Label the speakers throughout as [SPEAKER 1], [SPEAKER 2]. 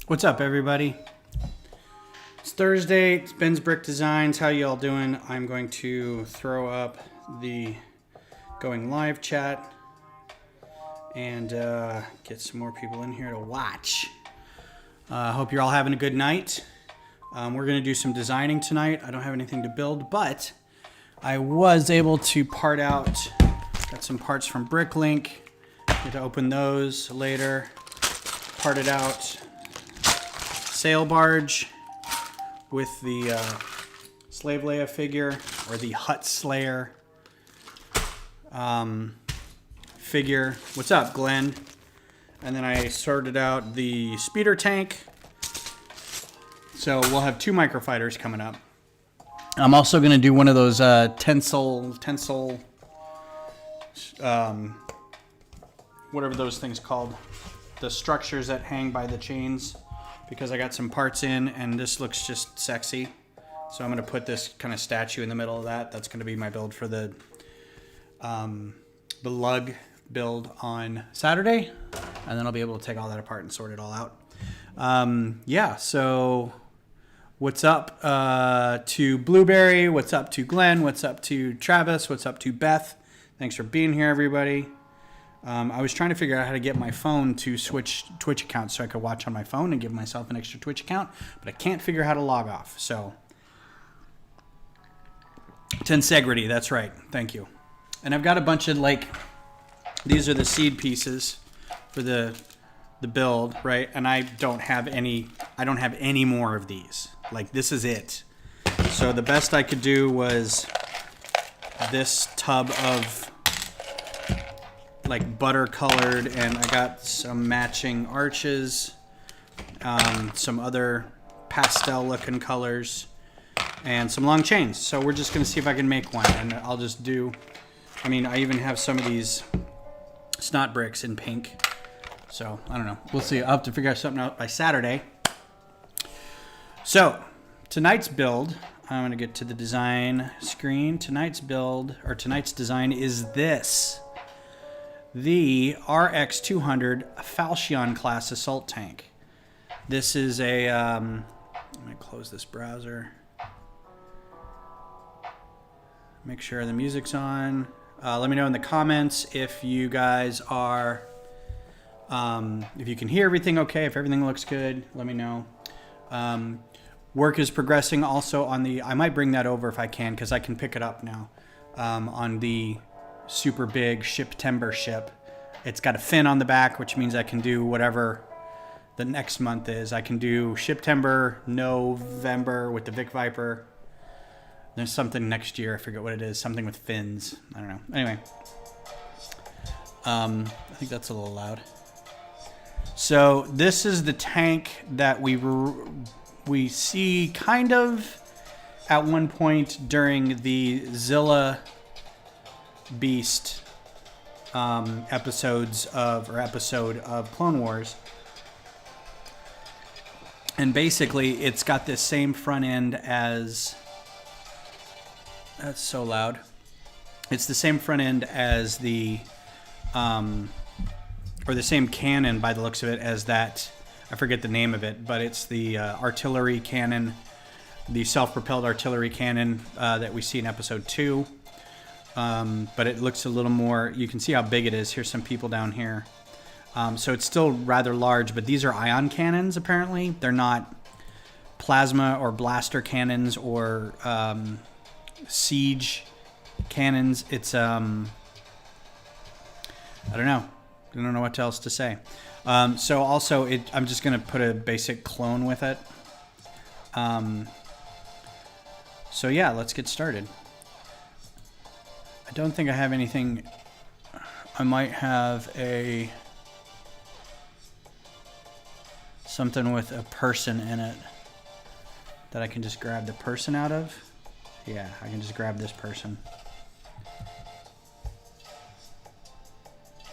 [SPEAKER 1] What's up, everybody? It's Thursday. It's Ben's Brick Designs. How y'all doing? I'm going to throw up the going live chat and get some more people in here to watch. Hope you're all having a good night. We're going to do some designing tonight. I don't have anything to build, but I was able to part out. Got some parts from Bricklink. Get to open those later. Parted out sail barge with the Slave Leia figure, or the Hut Slayer figure. What's up, Glenn? And then I sorted out the speeder tank. So we'll have 2 Microfighters coming up. I'm also going to do one of those tensile, whatever those things called. The structures that hang by the chains, because I got some parts in and this looks just sexy. So I'm going to put this kind of statue in the middle of that. That's going to be my build for the lug build on Saturday. And then I'll be able to take all that apart and sort it all out. Yeah, so what's up to Blueberry? What's up to Glenn? What's up to Travis? What's up to Beth? Thanks for being here, everybody. I was trying to figure out how to get my phone to switch Twitch accounts so I could watch on my phone and give myself an extra Twitch account, but I can't figure out how to log off. So, tensegrity, that's right. Thank you. And I've got a bunch of, like, these are the seed pieces for the build, right? And I don't have any more of these. Like, this is it. So the best I could do was this tub of like butter colored, and I got some matching arches, some other pastel looking colors, and some long chains. So we're just gonna see if I can make one, and I'll just do, I mean, I even have some of these snot bricks in pink. So I don't know, we'll see. I'll have to figure something out by Saturday. So tonight's build, I'm gonna get to the design screen. Tonight's build, or tonight's design, is this. The RX-200 falchion-class assault tank. This is a, let me close this browser. Make sure the music's on. Let me know in the comments if you guys are, if you can hear everything okay, if everything looks good, let me know. Work is progressing also on the, I might bring that over if I can, because I can pick it up now, on the super big Ship-Timber ship. It's got a fin on the back, which means I can do whatever the next month is. I can do Ship-Timber November with the Vic Viper. There's something next year, I forget what it is, something with fins. I don't know. Anyway, I think that's a little loud. So this is the tank that we see kind of at one point during the Zilla Beast episode of Clone Wars. And basically it's got this same front end as, that's so loud. It's the same front end as the or the same cannon by the looks of it as that, I forget the name of it, but it's the artillery cannon, the self-propelled artillery cannon that we see in episode 2. But it looks a little more, you can see how big it is. Here's some people down here. So it's still rather large, but these are ion cannons, apparently. They're not plasma or blaster cannons or siege cannons. It's, I don't know. I don't know what else to say. So also, I'm just going to put a basic clone with it. So yeah, let's get started. I don't think I have anything. I might have something with a person in it that I can just grab the person out of. Yeah, I can just grab this person.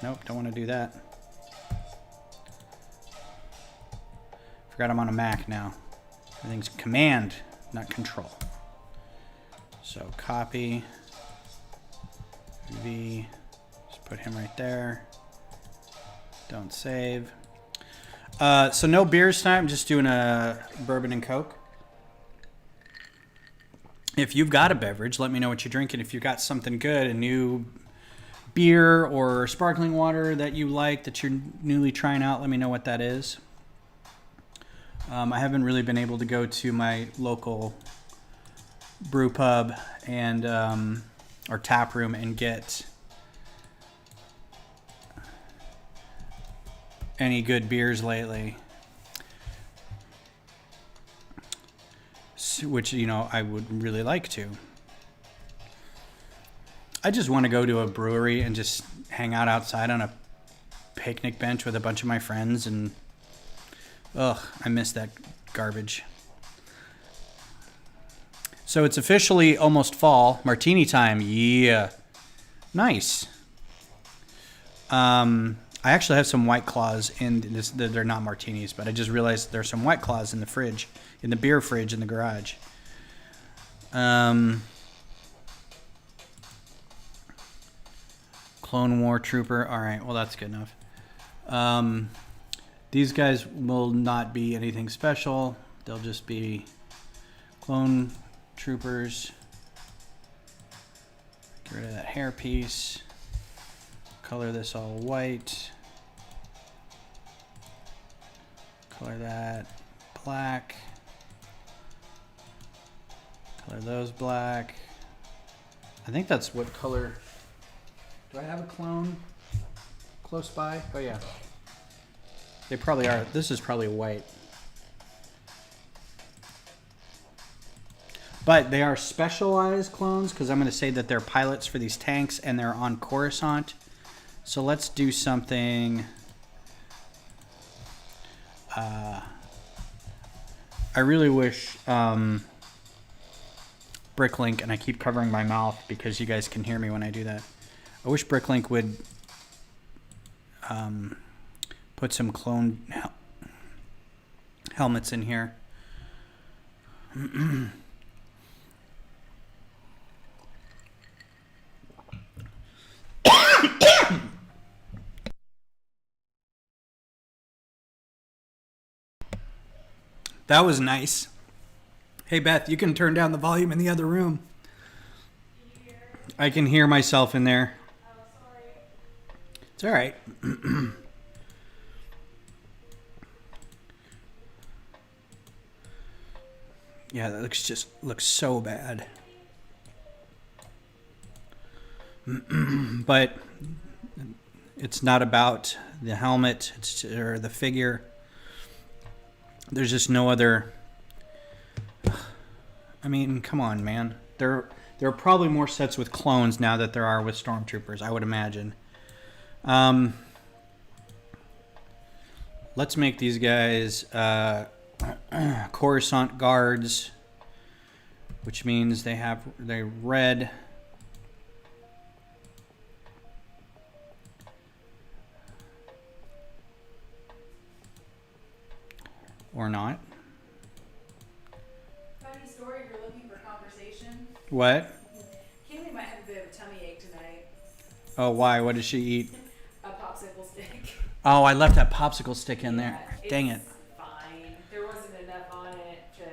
[SPEAKER 1] Nope, don't want to do that. Forgot I'm on a Mac now. Everything's command, not control. So copy. V, just put him right there. Don't save. So no beers tonight. I'm just doing a bourbon and Coke. If you've got a beverage, let me know what you're drinking. If you've got something good, a new beer or sparkling water that you like, that you're newly trying out, let me know what that is. I haven't really been able to go to my local brew pub and or tap room and get any good beers lately, which, you know, I would really like to. I just want to go to a brewery and just hang out outside on a picnic bench with a bunch of my friends, and I miss that garbage. So it's officially almost fall. Martini time. Yeah. Nice. I actually have some White Claws in this. They're not martinis, but I just realized there's some White Claws in the fridge, in the beer fridge in the garage. Clone War Trooper. All right, well, that's good enough. These guys will not be anything special. They'll just be clone troopers. Get rid of that hair piece. Color this all white. Color that black. Color those black. I think that's what color. Do I have a clone close by? Oh yeah. They probably are. This is probably white. But they are specialized clones, because I'm going to say that they're pilots for these tanks and they're on Coruscant. So let's do something. I really wish bricklink, and I keep covering my mouth because you guys can hear me when I do that. I wish bricklink would put some clone helmets in here. That was nice. Hey, Beth, you can turn down the volume in the other room. I can hear myself in there.
[SPEAKER 2] Oh, sorry.
[SPEAKER 1] It's all right. Yeah, that looks so bad. But it's not about the helmet or the figure. There's just no other. I mean, come on, man. There are probably more sets with clones now that there are with stormtroopers, I would imagine. Let's make these guys Coruscant guards, which means they're red. Or not.
[SPEAKER 2] Funny story if you're looking for conversation.
[SPEAKER 1] What?
[SPEAKER 2] Kaylee might have a bit of a tummy ache tonight.
[SPEAKER 1] Oh, why? What did she eat?
[SPEAKER 2] A popsicle stick.
[SPEAKER 1] Oh, I left that popsicle stick in there. Dang it.
[SPEAKER 2] Fine. There wasn't enough on it to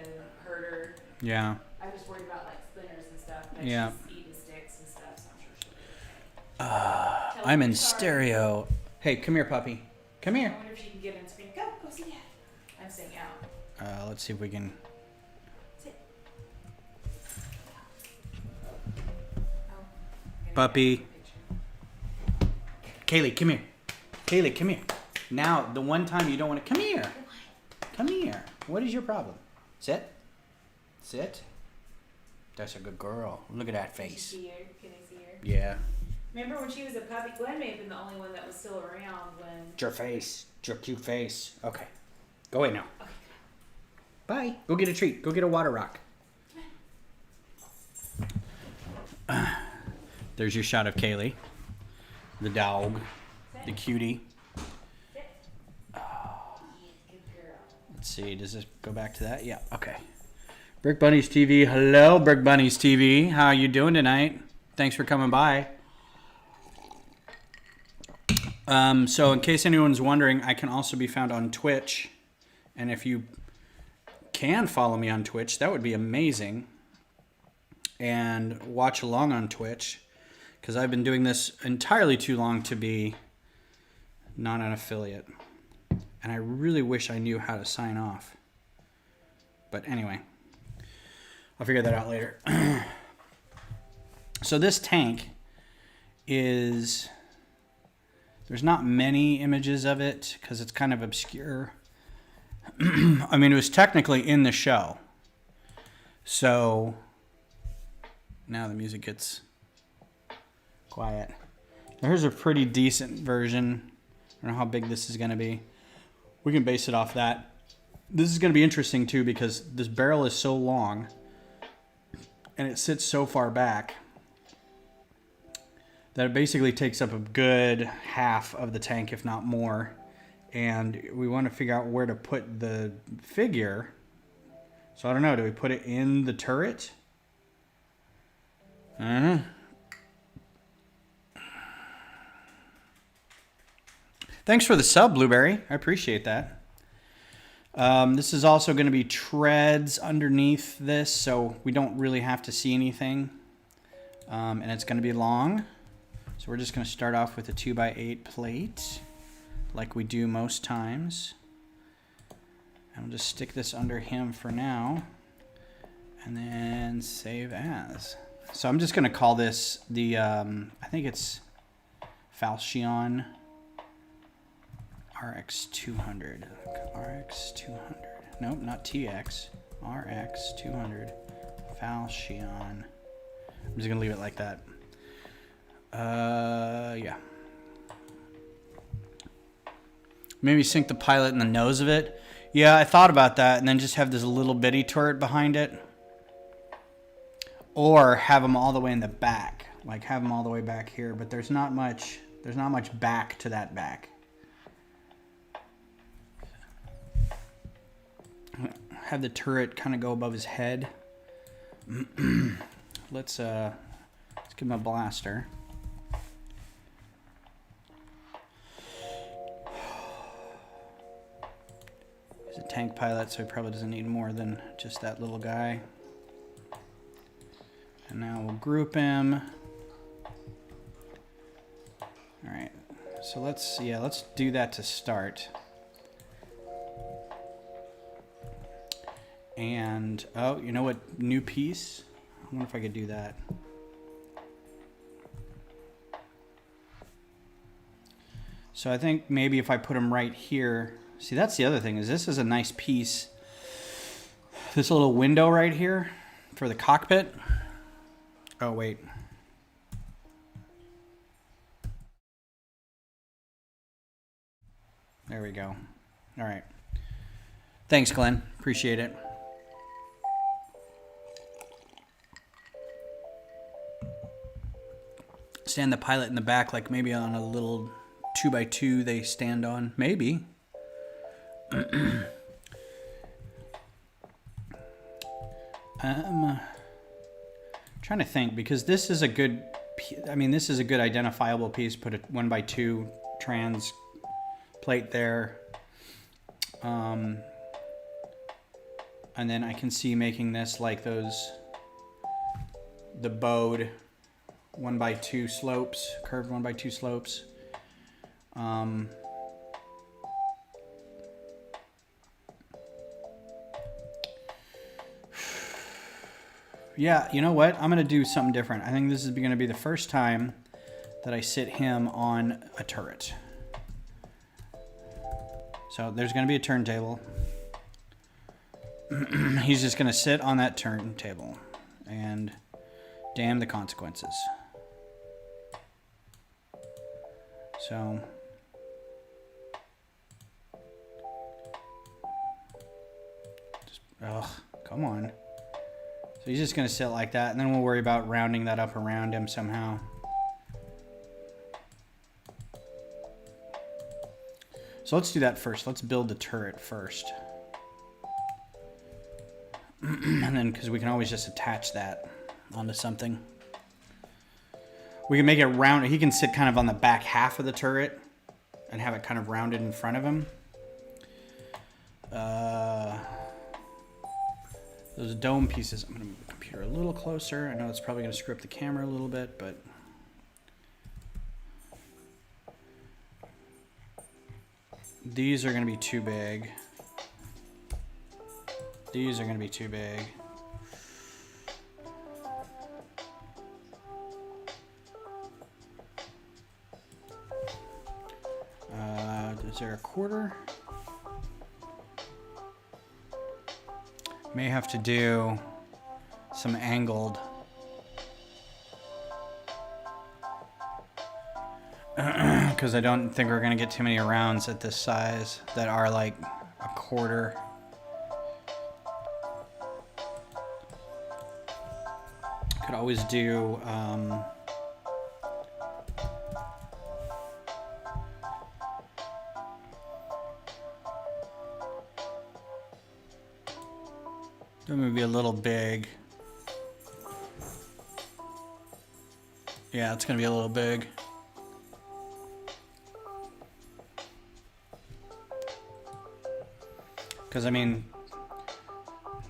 [SPEAKER 2] hurt her.
[SPEAKER 1] Yeah.
[SPEAKER 2] I'm just worried about like splinters and stuff. But
[SPEAKER 1] Yeah.
[SPEAKER 2] she's eating sticks and stuff, so I'm sure she'll be okay.
[SPEAKER 1] I'm in stereo. Hey, come here, puppy. Come
[SPEAKER 2] I
[SPEAKER 1] here.
[SPEAKER 2] wonder if she can get in and scream, go see dad. I'm staying out.
[SPEAKER 1] Let's see if we can.
[SPEAKER 2] Sit. Oh,
[SPEAKER 1] Puppy. Kaylee, come here. Kaylee, come here. Now, the one time you don't want to. Come here. Come here. What is your problem? Sit. Sit. That's a good girl. Look at that
[SPEAKER 2] Can you
[SPEAKER 1] face.
[SPEAKER 2] see her? Can I see her?
[SPEAKER 1] Yeah.
[SPEAKER 2] Remember when she was a puppy? Glenn may have been the only one that was still around when.
[SPEAKER 1] It's your face. It's your cute face. Okay. Go away now.
[SPEAKER 2] Okay.
[SPEAKER 1] Bye. Go get a treat. Go get a water rock. There's your shot of Kaylee. The dog. The cutie.
[SPEAKER 2] Sit. Good girl.
[SPEAKER 1] Let's see. Does this go back to that? Yeah. Okay. Brick Bunnies TV. Hello, Brick Bunnies TV. How you doing tonight? Thanks for coming by. So in case anyone's wondering, I can also be found on Twitch. And if you can follow me on Twitch, that would be amazing. And watch along on Twitch, because I've been doing this entirely too long to be not an affiliate. And I really wish I knew how to sign off. But anyway, I'll figure that out later. So this tank is... There's not many images of it because it's kind of obscure. I mean, it was technically in the show. So now the music gets quiet. Here's a pretty decent version. I don't know how big this is going to be. We can base it off that. This is going to be interesting too because this barrel is so long and it sits so far back that it basically takes up a good half of the tank, if not more. And we want to figure out where to put the figure. So I don't know, do we put it in the turret? Thanks for the sub, Blueberry. I appreciate that. This is also going to be treads underneath this, so we don't really have to see anything. And it's going to be long. So we're just going to start off with a 2x8 plate, like we do most times. And we'll just stick this under him for now, and then save as. So I'm just going to call this the, I think it's Falchion RX-200. RX-200. Nope, not TX. RX-200. Falchion. I'm just going to leave it like that. Yeah. Maybe sink the pilot in the nose of it. Yeah, I thought about that, and then just have this little bitty turret behind it. Or have them all the way in the back. Like have them all the way back here, but there's not much back to that back. Have the turret kind of go above his head. Let's give him a blaster. He's a tank pilot, so he probably doesn't need more than just that little guy. And now we'll group him. All right, so let's do that to start. And, oh, you know what? New piece? I wonder if I could do that. So I think maybe if I put him right here. See, that's the other thing, is this is a nice piece. This little window right here for the cockpit. Oh, wait. There we go. All right. Thanks, Glenn. Appreciate it. Stand the pilot in the back, like maybe on a little 2x2 they stand on. Maybe. Trying to think, because this is a good, this is a good identifiable piece. Put a 1x2 trans plate there. And then I can see making this like those, the bowed 1x2 slopes, curved 1x2 slopes. Yeah, you know what? I'm going to do something different. I think this is going to be the first time that I sit him on a turret. So there's going to be a turntable. He's just going to sit on that turntable. And damn the consequences. So just, come on. So he's just going to sit like that, and then we'll worry about rounding that up around him somehow. So let's do that first. Let's build the turret first. And then, because we can always just attach that onto something. We can make it round. He can sit kind of on the back half of the turret. and have it kind of rounded in front of him. Those dome pieces, I'm going to move the computer a little closer. I know it's probably going to screw up the camera a little bit, but these are going to be too big. These are going to be too big. Is there a quarter? May have to do some angled. Because I don't think we're going to get too many rounds at this size that are like a quarter. Could always do maybe a little big. Yeah, it's gonna be a little big. Because I mean,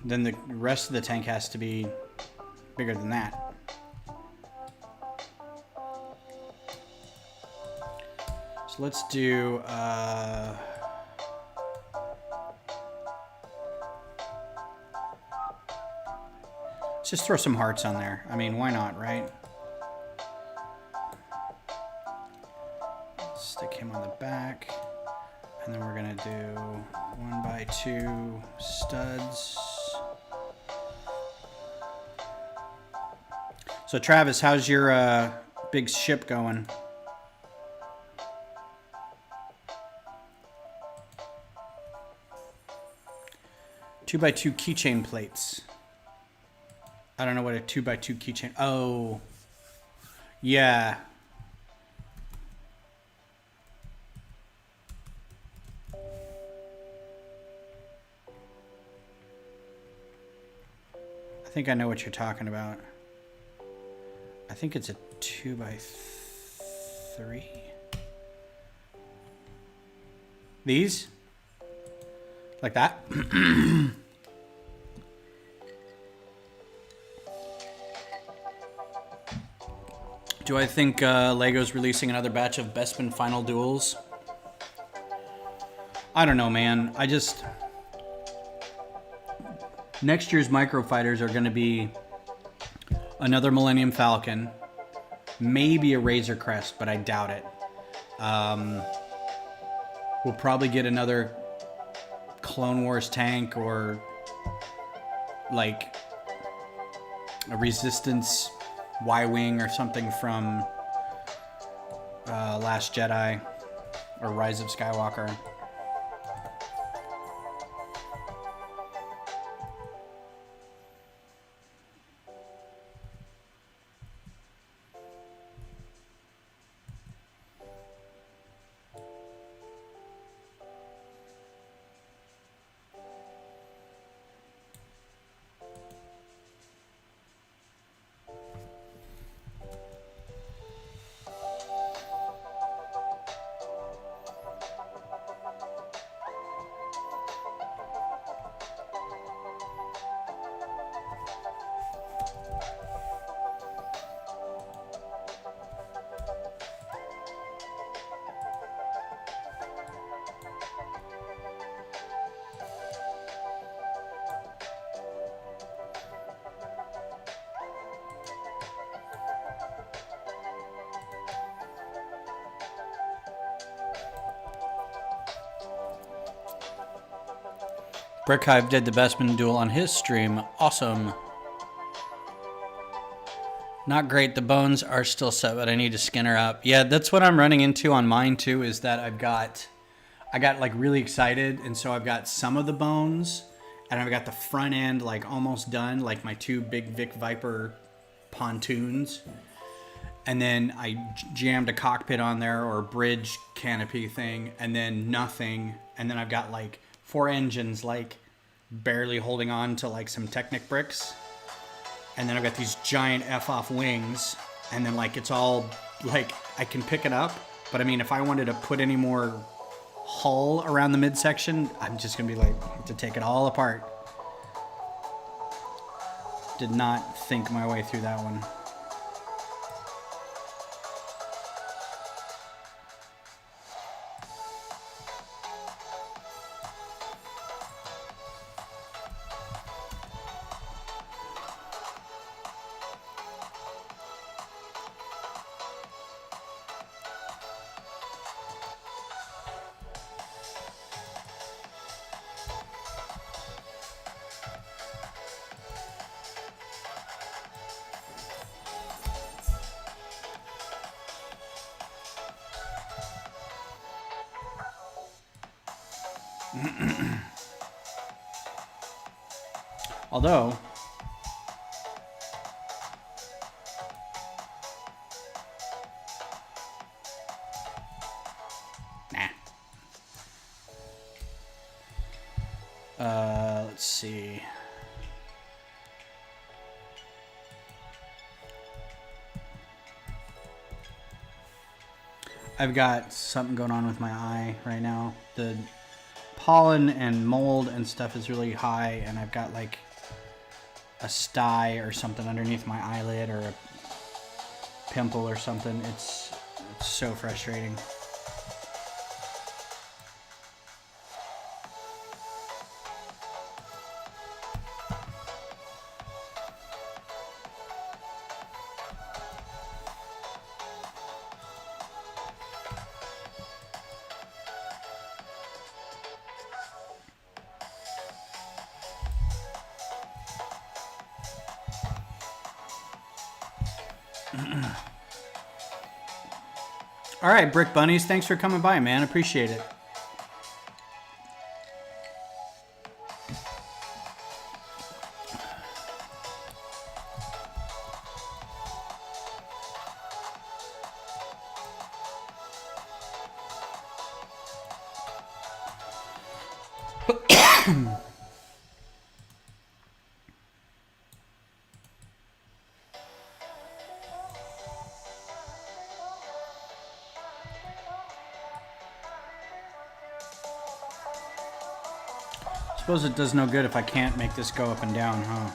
[SPEAKER 1] then the rest of the tank has to be bigger than that. So let's do let's just throw some hearts on there. I mean, why not, right? Stick him on the back. And then we're gonna do 1x2 studs. So Travis, how's your big ship going? Two by two keychain plates. I don't know what a 2x2 keychain. Oh, yeah. I think I know what you're talking about. I think it's a 2x3. These? Like that? Do I think Lego's releasing another batch of Bespin Final Duels? I don't know, man. Next year's Microfighters are going to be another Millennium Falcon, maybe a Razor Crest, but I doubt it. We'll probably get another Clone Wars tank or like a Resistance Y-Wing or something from Last Jedi or Rise of Skywalker. Brickhive did the Bestman duel on his stream. Awesome. Not great. The bones are still set, but I need to skin her up. Yeah, that's what I'm running into on mine too, is that I got like really excited, and so I've got some of the bones, and I've got the front end like almost done, like my two big Vic Viper pontoons. And then I jammed a cockpit on there or a bridge canopy thing, and then nothing. And then I've got like 4 engines like barely holding on to like some Technic bricks. And then I've got these giant F-off wings, and then like it's all like I can pick it up But I mean, if I wanted to put any more hull around the midsection, I'm just gonna be like, to take it all apart. Did not think my way through that one. Although, let's see. I've got something going on with my eye right now. The pollen and mold and stuff is really high, and I've got like a sty or something underneath my eyelid, or a pimple or something. It's so frustrating. All right, Brick Bunnies, thanks for coming by, man. Appreciate it. Suppose it does no good if I can't make this go up and down, huh?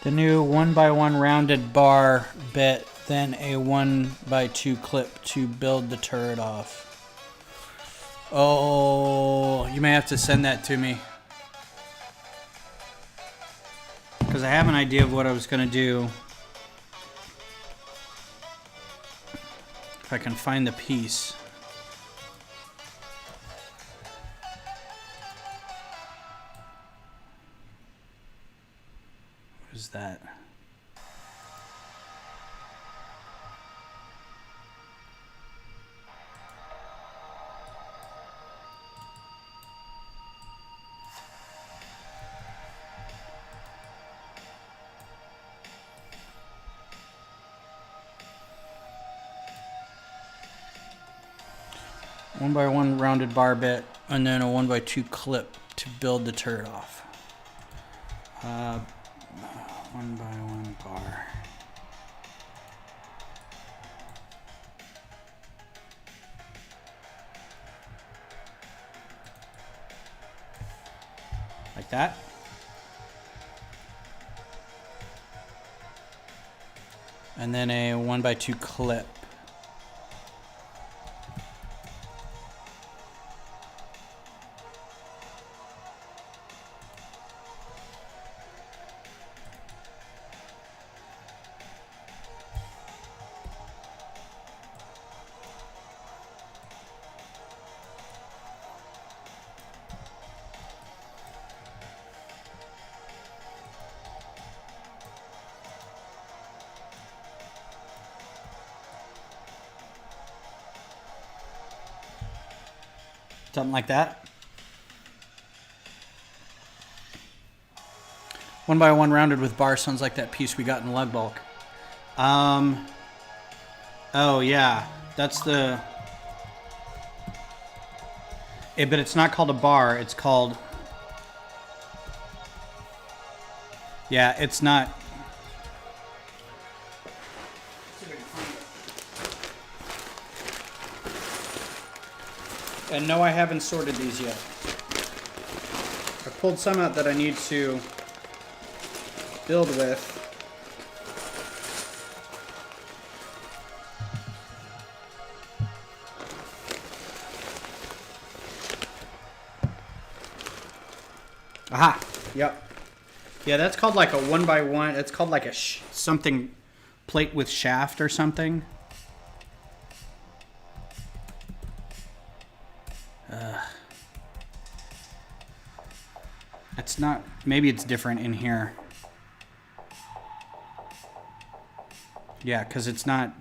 [SPEAKER 1] The new 1x1 rounded bar bit, then a 1x2 clip to build the turret off. Oh, you may have to send that to me. Because I have an idea of what I was going to do. If I can find the piece. What is that? 1x1 rounded bar bit, and then a 1x2 clip to build the turret off. 1x1 bar. Like that. And then a 1x2 clip. Something like that. 1x1 rounded with bar sounds like that piece we got in lug bulk. Oh yeah, that's the. But it's not called a bar. It's called. Yeah, it's not. And no, I haven't sorted these yet. I pulled some out that I need to build with. Aha! Yep. Yeah, that's called like a 1x1. It's called like a something plate with shaft or something. It's not, maybe it's different in here. Yeah, because it's not.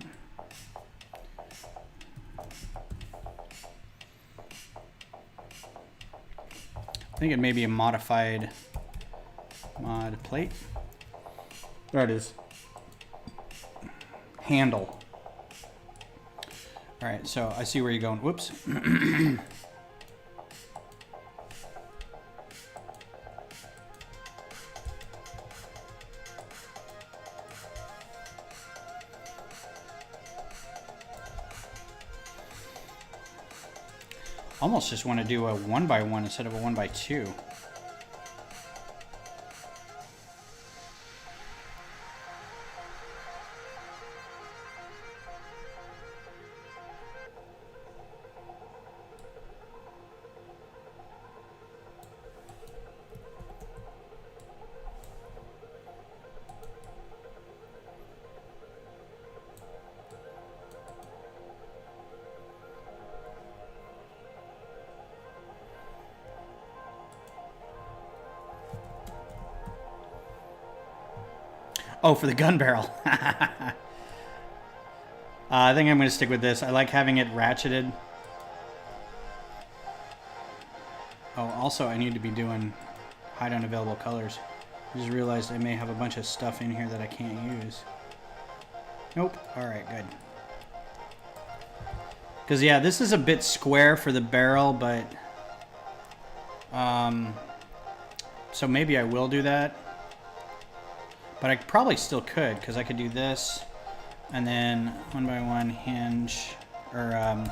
[SPEAKER 1] I think it may be a modified mod plate. There it is. Handle. All right, so I see where you're going. Whoops. Almost just want to do a 1x1 instead of a 1x2. Oh, for the gun barrel. I think I'm going to stick with this. I like having it ratcheted. Oh, also I need to be doing hide unavailable colors. I just realized I may have a bunch of stuff in here that I can't use. Nope. Alright, good. Because, yeah, this is a bit square for the barrel, but... so maybe I will do that. But I probably still could, because I could do this, and then 1x1 hinge, or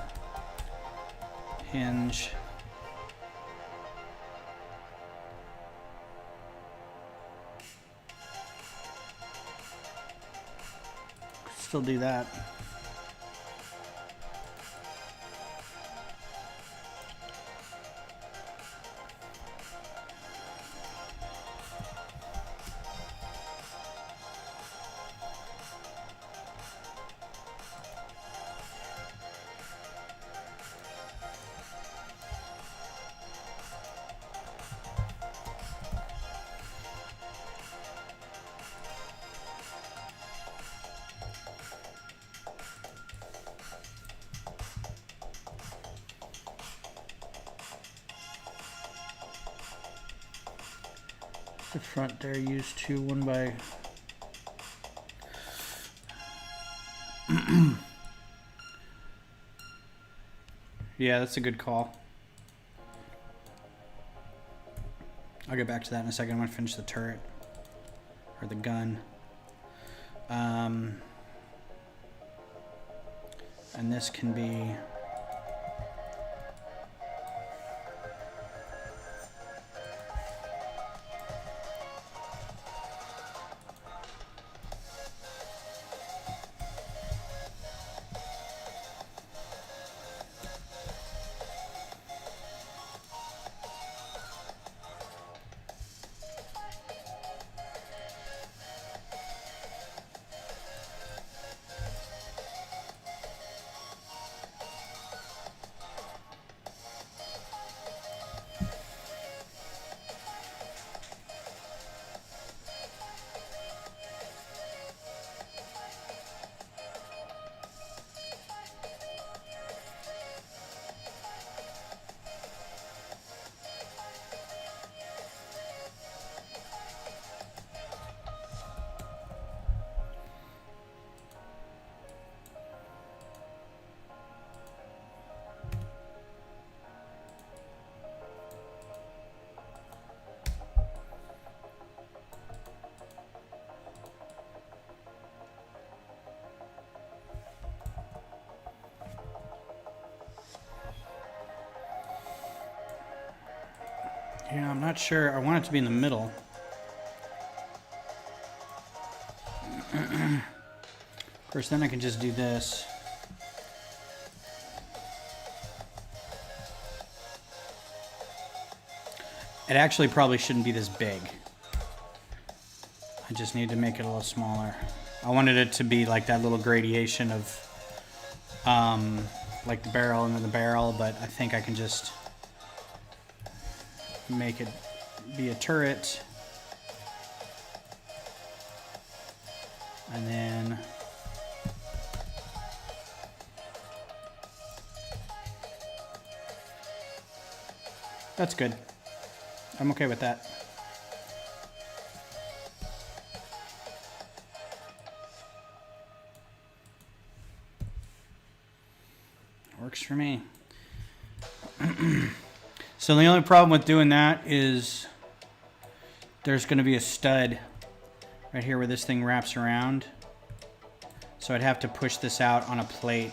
[SPEAKER 1] hinge. Still do that. The front there used two 1x. Yeah, that's a good call. I'll get back to that in a second. I'm going to finish the turret. Or the gun. And this can be... Yeah, I'm not sure. I want it to be in the middle. Of course, then I can just do this. It actually probably shouldn't be this big. I just need to make it a little smaller. I wanted it to be like that little gradation of like the barrel and then the barrel, but I think I can just make it be a turret. And then that's good. I'm okay with that. Works for me. So the only problem with doing that is there's going to be a stud right here where this thing wraps around. So I'd have to push this out on a plate.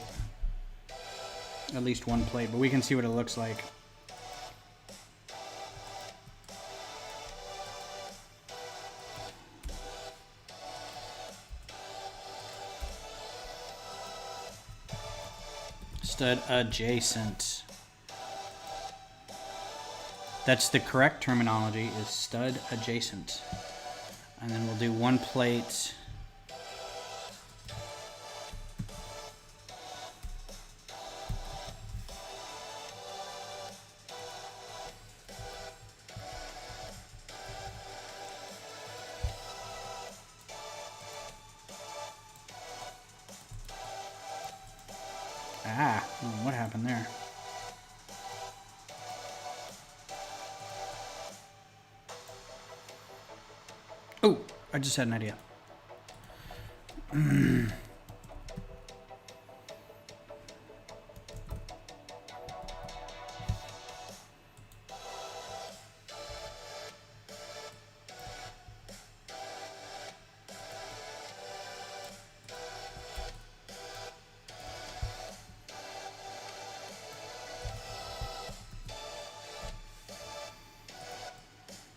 [SPEAKER 1] At least one plate, but we can see what it looks like. Stud adjacent. That's the correct terminology, is stud adjacent. And then we'll do one plate. Ah, what happened there? Oh, I just had an idea.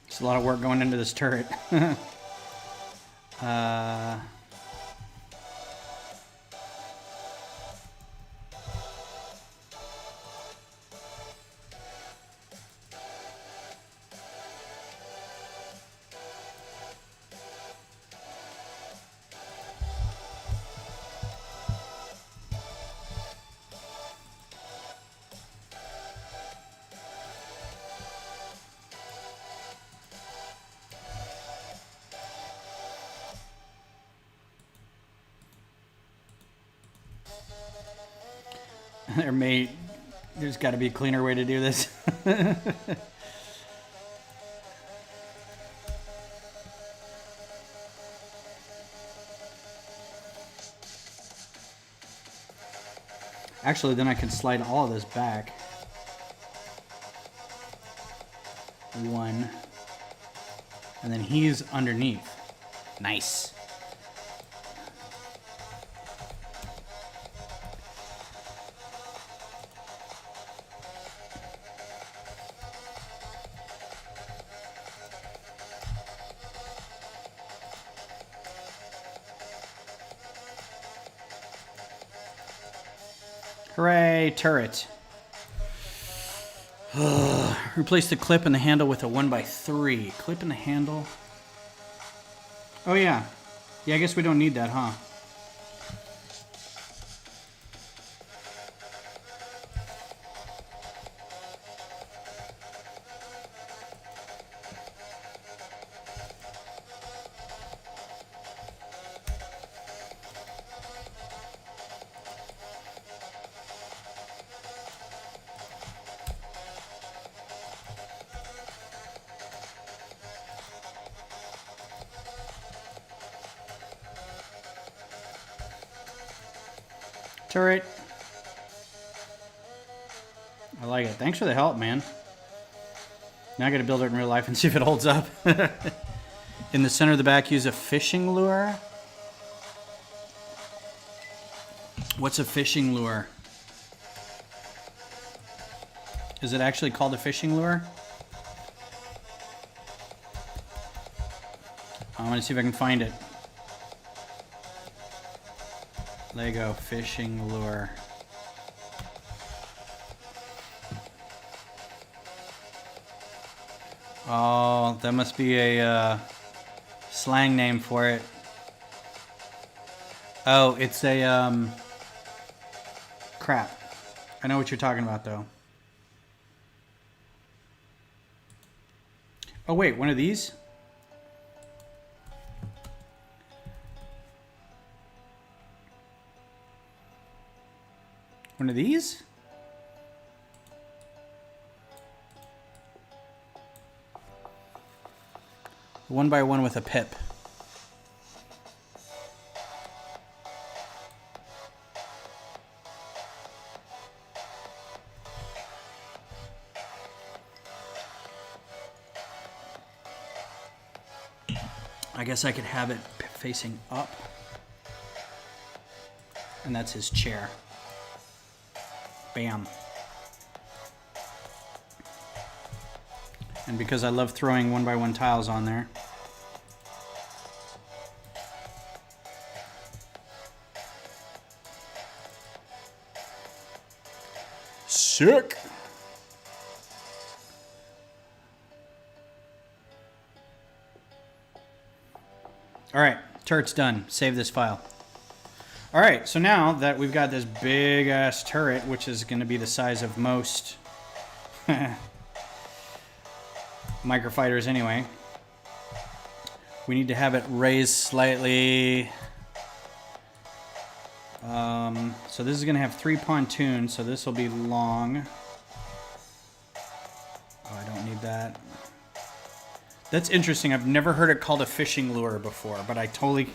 [SPEAKER 1] There's a lot of work going into this turret. There's got to be a cleaner way to do this. Actually, then I can slide all of this back. 1. And then he's underneath. Nice. Hooray, turret. Replace the clip and the handle with a 1x3. Clip and the handle. Oh yeah. Yeah, I guess we don't need that, huh? Turret. I like it. Thanks for the help, man. Now I gotta build it in real life and see if it holds up. In the center of the back, use a fishing lure. What's a fishing lure? Is it actually called a fishing lure? I want to see if I can find it. Lego fishing lure. Oh, that must be a slang name for it. Oh, it's a crap. I know what you're talking about though. Oh wait, one of these? One of these? One by one with a pip. I guess I could have it facing up. And that's his chair. Bam. And because I love throwing 1x1 tiles on there. Sick. All right, turret's done. Save this file. All right, so now that we've got this big ass turret, which is going to be the size of most microfighters anyway, we need to have it raised slightly. So this is going to have 3 pontoons, so this will be long. Oh, I don't need that. That's interesting. I've never heard it called a fishing lure before, but I totally,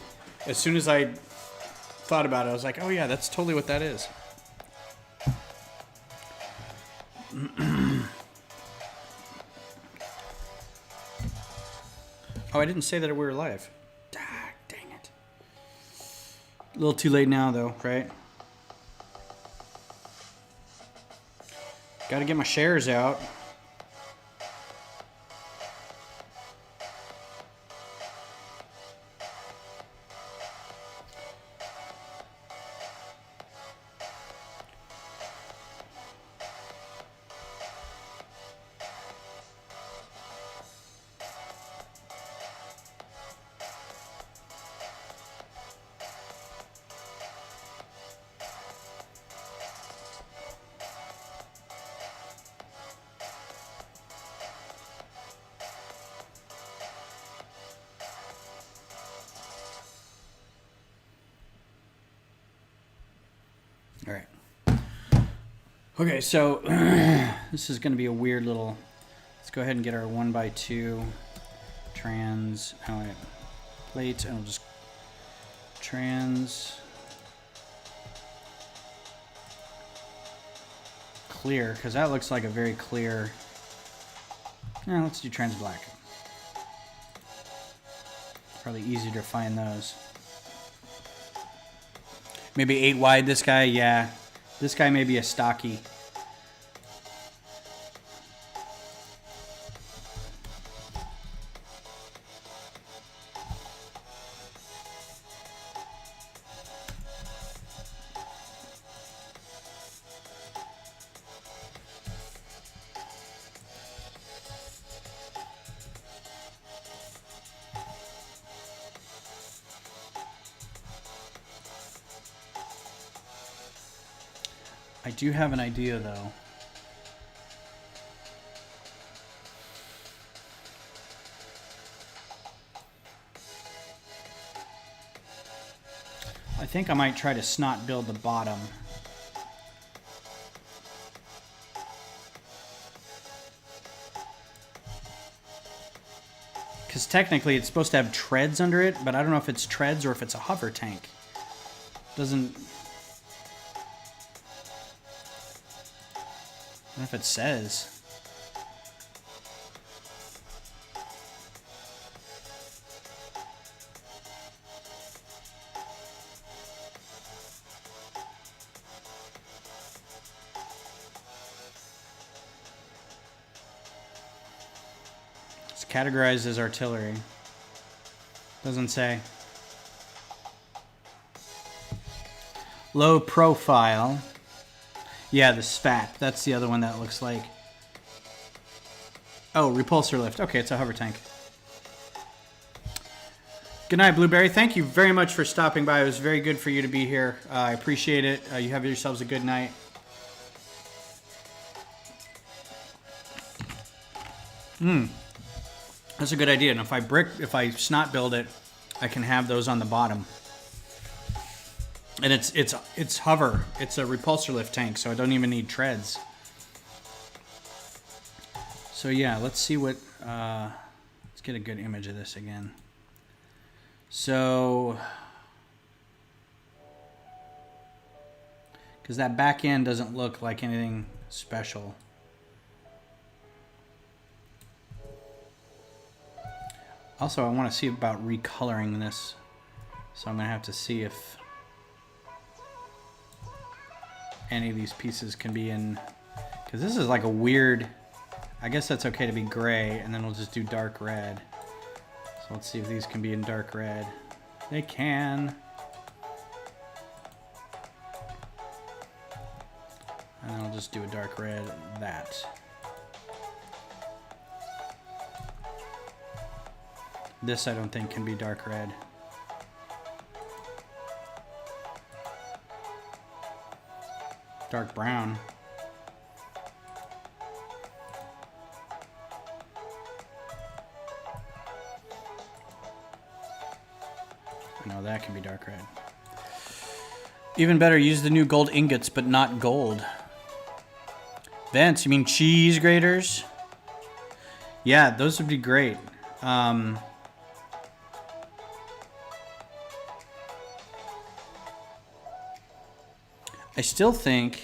[SPEAKER 1] as soon as I thought about it, I was like, oh yeah, that's totally what that is. Oh, I didn't say that we were live. Ah, dang it. A little too late now though, right? Gotta get my shares out. All right. Okay, so this is going to be a weird little. Let's go ahead and get our 1x2 trans. Oh wait, plates, and we'll just trans. clear, because that looks like a very clear... Yeah, let's do trans black. Probably easier to find those. Maybe 8 wide, this guy, yeah. This guy may be a stocky. I do have an idea, though. I think I might try to snot build the bottom. Because technically it's supposed to have treads under it, but I don't know if it's treads or if it's a hover tank. Doesn't... I don't know if it says. It's categorized as artillery. Doesn't say. Low profile. Yeah, the SPAT. That's the other one that looks like... Oh, repulsor lift. Okay, it's a hover tank. Good night, Blueberry. Thank you very much for stopping by. It was very good for you to be here. I appreciate it. You have yourselves a good night. That's a good idea. And if I snot build it, I can have those on the bottom. And it's hover. It's a repulsor lift tank, so I don't even need treads. So yeah, let's see what... let's get a good image of this again. So... Because that back end doesn't look like anything special. Also, I want to see about recoloring this. So I'm going to have to see if any of these pieces can be in... Because this is like a weird... I guess that's okay to be gray, and then we'll just do dark red. So let's see if these can be in dark red. They can. And then I'll just do a dark red, that. This I don't think can be dark red. Dark brown. No, that can be dark red. Even better, use the new gold ingots, but not gold. Vance, you mean cheese graters? Yeah, those would be great. I still think...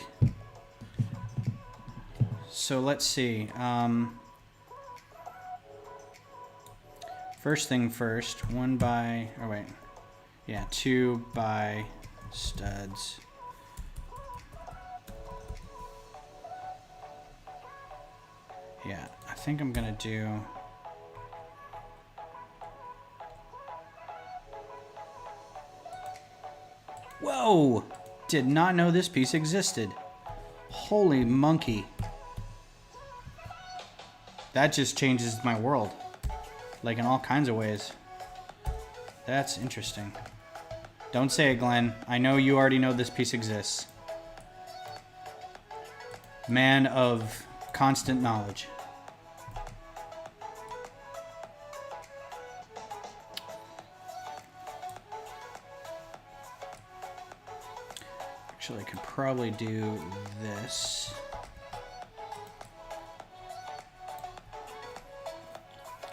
[SPEAKER 1] So let's see. First thing first, 1 by... Oh, wait. Yeah, 2 by studs. Yeah, I think I'm gonna do... Whoa! Did not know this piece existed. Holy monkey. That just changes my world. Like in all kinds of ways. That's interesting. Don't say it, Glenn. I know you already know this piece exists. Man of constant knowledge. Actually, I could probably do this.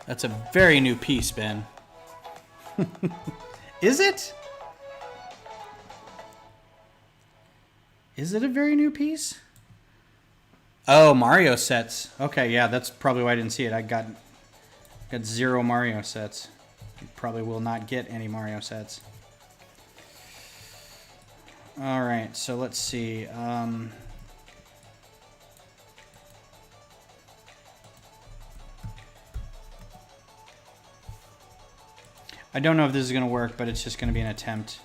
[SPEAKER 1] That's a very new piece, Ben. Is it? Is it a very new piece? Oh, Mario sets. Okay, yeah, that's probably why I didn't see it. I got 0 Mario sets. You probably will not get any Mario sets. All right, so let's see. I don't know if this is going to work, but it's just going to be an attempt.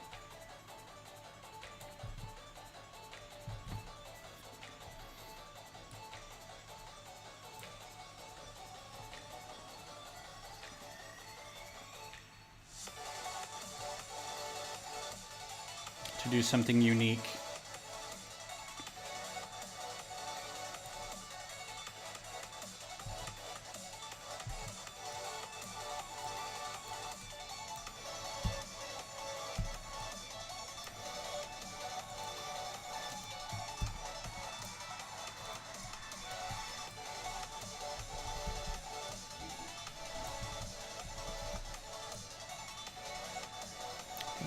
[SPEAKER 1] To do something unique.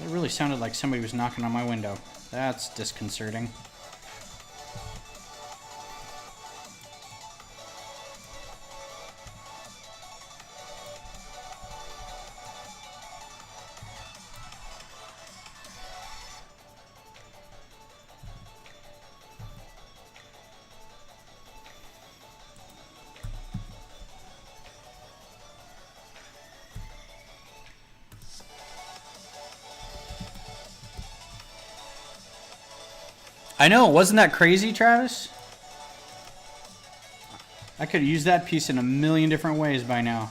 [SPEAKER 1] It really sounded like somebody was knocking on my window. That's disconcerting. I know, wasn't that crazy, Travis? I could have used that piece in a million different ways by now.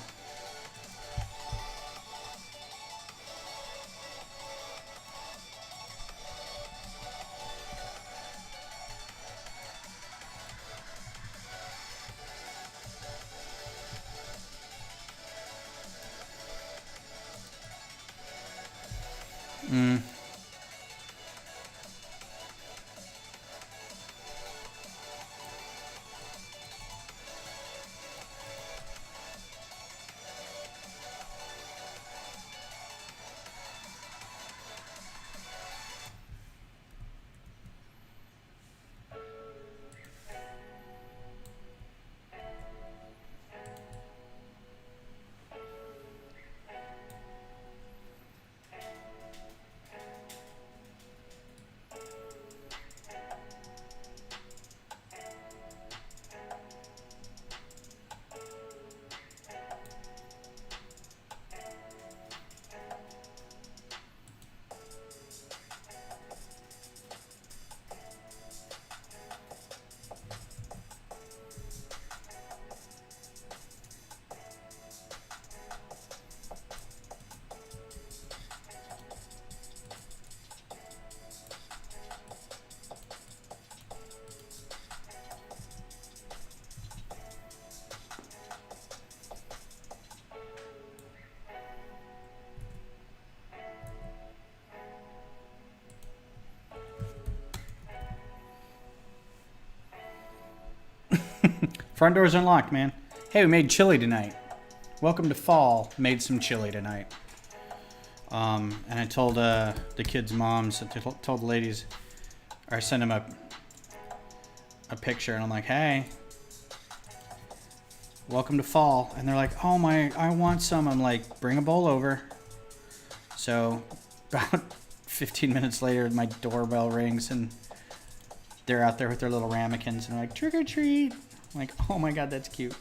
[SPEAKER 1] Front door's unlocked, man. Hey, we made chili tonight. Welcome to fall. Made some chili tonight. And I told the kids' moms, I told the ladies, or I sent them a picture, and I'm like, hey, welcome to fall. And they're like, oh my, I want some. I'm like, bring a bowl over. So about 15 minutes later, my doorbell rings, and they're out there with their little ramekins, and they're like, trick or treat. I'm like, oh my God, that's cute.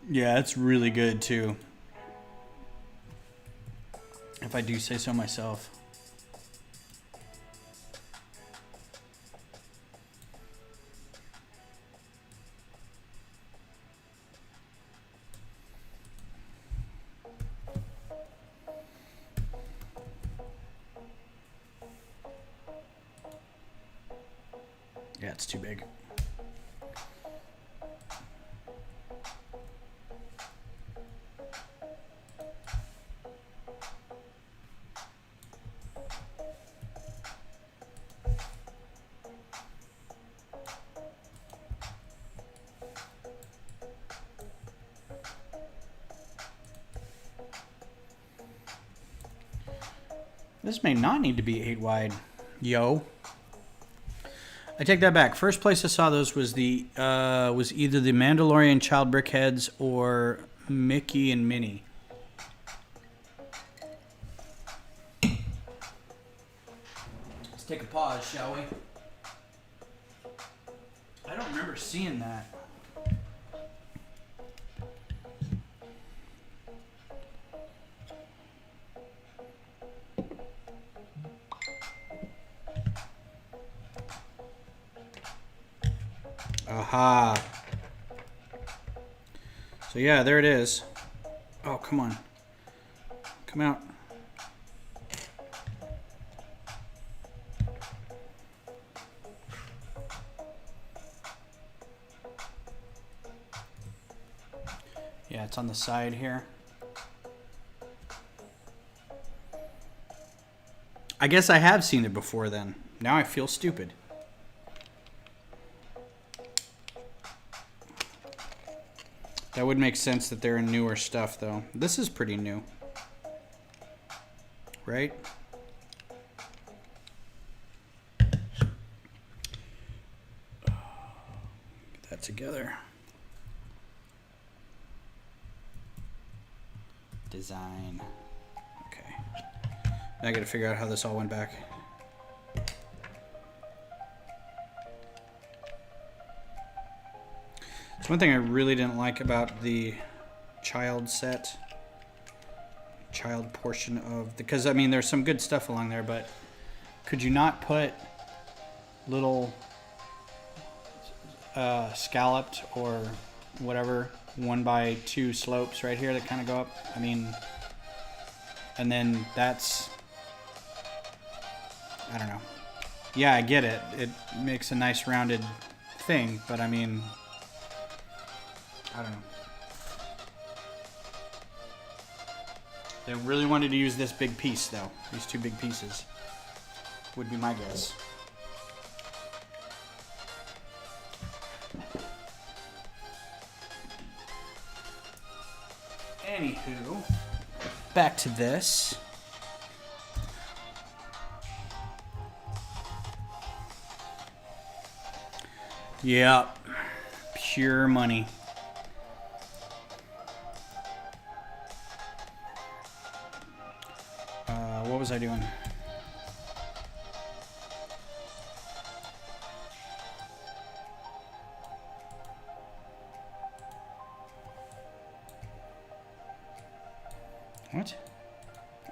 [SPEAKER 1] Yeah, it's really good too, if I do say so myself. Yeah, it's too big. This may not need to be 8 wide. Yo. I take that back. First place I saw those was was either the Mandalorian Child Brickheads or Mickey and Minnie. Let's take a pause, shall we? I don't remember seeing that. Aha. So yeah, there it is. Oh, come on. Come out. Yeah, it's on the side here. I guess I have seen it before then. Now I feel stupid. That would make sense that they're in newer stuff, though. This is pretty new. Right? Get that together. Design. Okay. Now I gotta figure out how this all went back. So one thing I really didn't like about the child portion of, because I mean there's some good stuff along there, but could you not put little scalloped or whatever 1x2 slopes right here that kind of go up? I mean, and then that's, I don't know. Yeah, I get it. It makes a nice rounded thing, but I mean, I don't know. They really wanted to use this big piece, though. These two big pieces would be my guess. Anywho, back to this. Yep, pure money. What was I doing? What?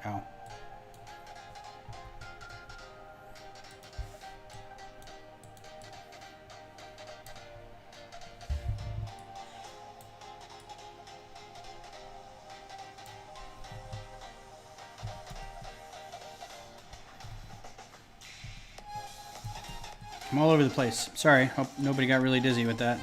[SPEAKER 1] Oh. I'm all over the place. Sorry, hope nobody got really dizzy with that.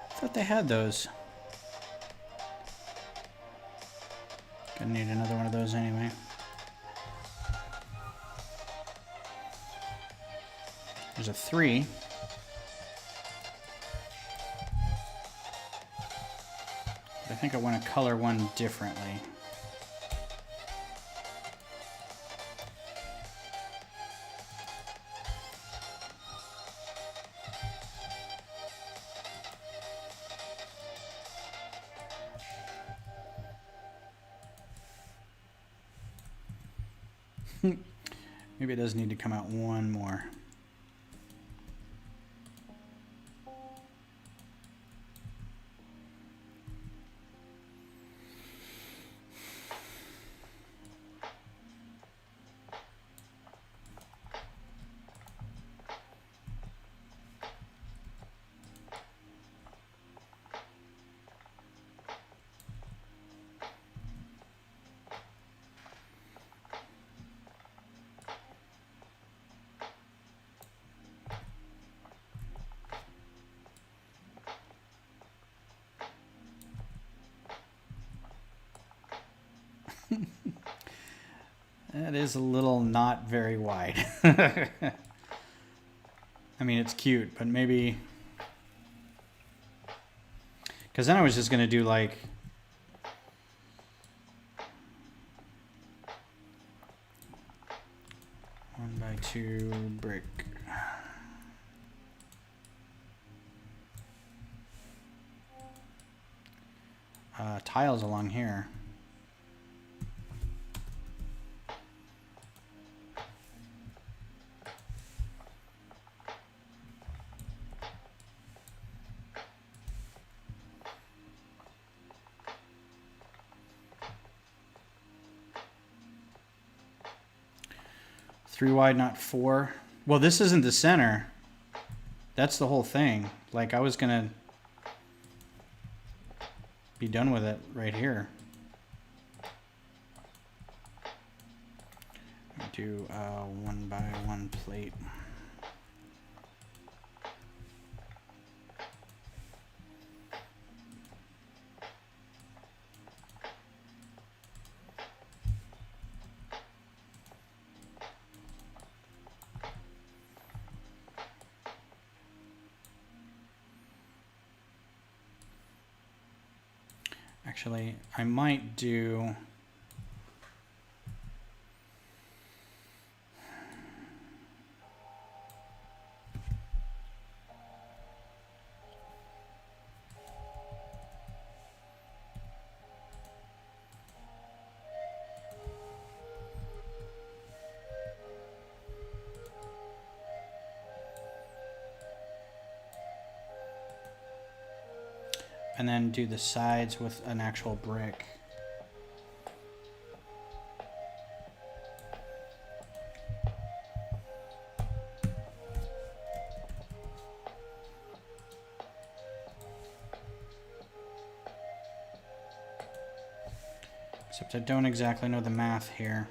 [SPEAKER 1] I thought they had those. Gonna need another one of those anyway. There's a 3. But I think I want to color one differently. Maybe it does need to come out one more. That is a little not very wide. I mean, it's cute, but maybe... Because then I was just going to do like... 1x2 brick. Tiles along here. Three wide, not four. Well, this isn't the center. That's the whole thing. Like, I was gonna be done with it right here. Do 1x1 plate. Actually, I might do... and then do the sides with an actual brick. Except I don't exactly know the math here.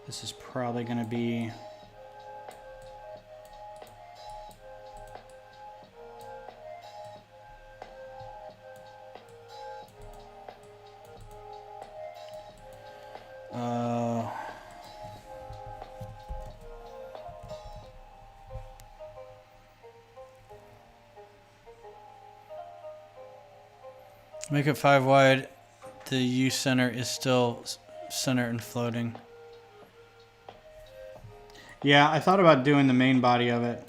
[SPEAKER 1] This is probably going to be...
[SPEAKER 3] Make it 5 wide. The U center is still center and floating.
[SPEAKER 1] Yeah, I thought about doing the main body of it.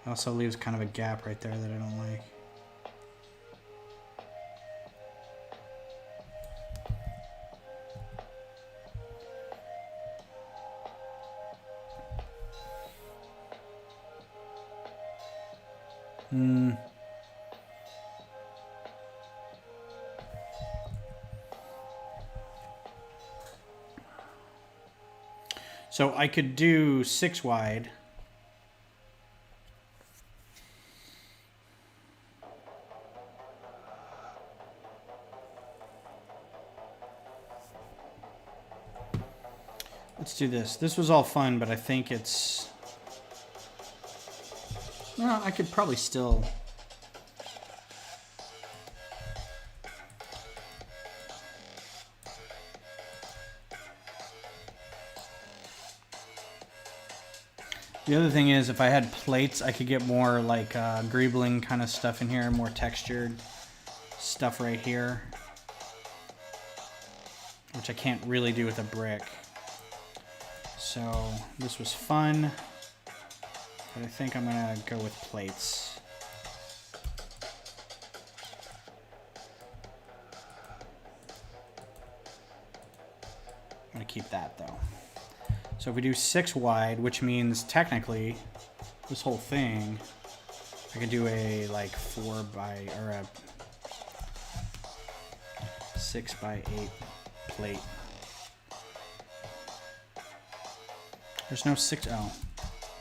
[SPEAKER 1] Also leaves kind of a gap right there that I don't like. So I could do 6 wide. Let's do this. This was all fun, but I think it's... No, I could probably still... The other thing is, if I had plates, I could get more like greebling kind of stuff in here, more textured stuff right here, which I can't really do with a brick. So this was fun, but I think I'm gonna go with plates. I'm gonna keep that though. So if we do 6 wide, which means technically this whole thing, I could do a like 4 by or a 6 by 8 plate. There's no 6. Oh,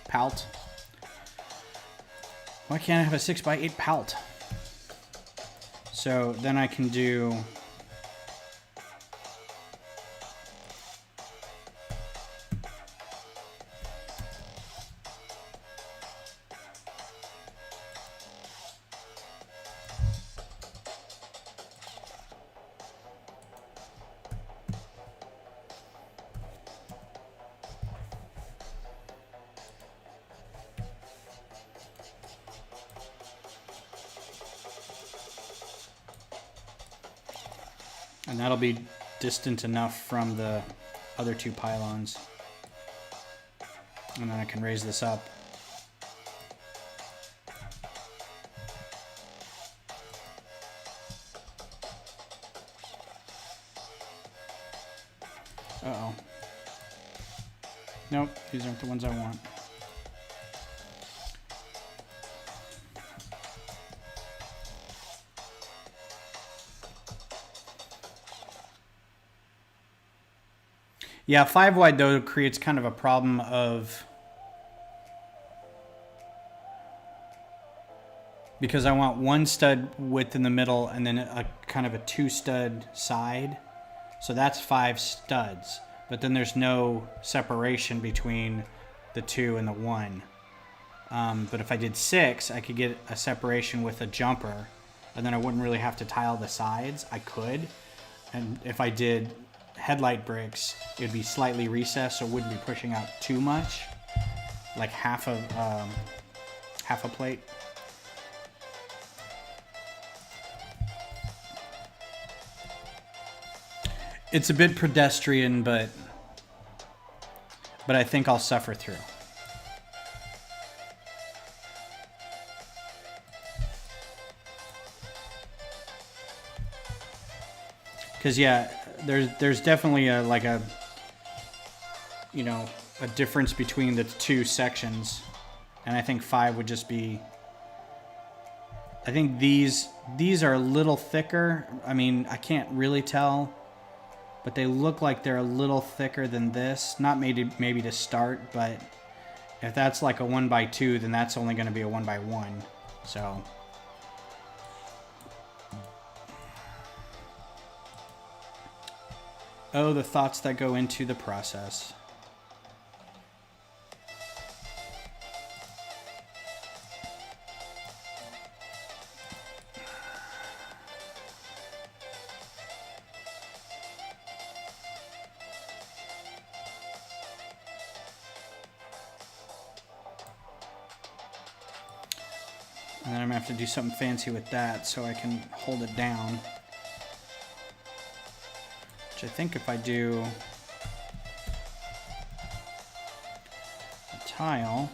[SPEAKER 1] palt. Why can't I have a 6 by 8 palt? So then I can do. And that'll be distant enough from the other two pylons. And then I can raise this up. Uh-oh. Nope, these aren't the ones I want. Yeah, 5 wide though creates kind of a problem of, because I want one stud width in the middle and then a kind of a 2 stud side. So that's 5 studs, but then there's no separation between the 2 and the 1. But if I did 6, I could get a separation with a jumper, and then I wouldn't really have to tile the sides. I could. And if I did headlight bricks, it would be slightly recessed, so it wouldn't be pushing out too much, like half a plate. It's a bit pedestrian, but I think I'll suffer through. Because yeah, there's definitely a a difference between the two sections, and I think 5 would just be. I think these are a little thicker. I mean, I can't really tell, but they look like they're a little thicker than this. Not maybe to start, but if that's like a 1x2, then that's only going to be a 1x1. So. Oh, the thoughts that go into the process. And then I'm going to have to do something fancy with that so I can hold it down. Which I think if I do a tile,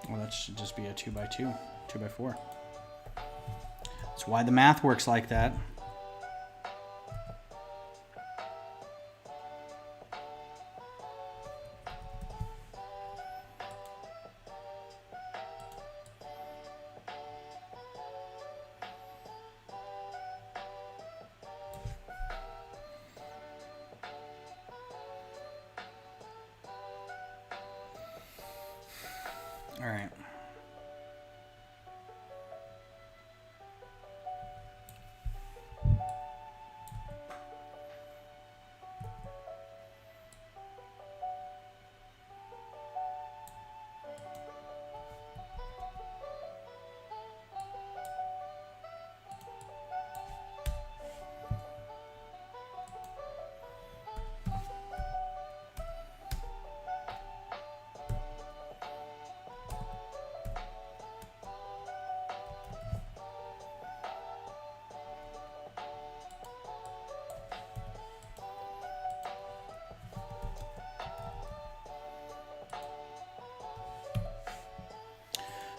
[SPEAKER 1] well, that should just be a 2x2, 2x4. That's why the math works like that. All right.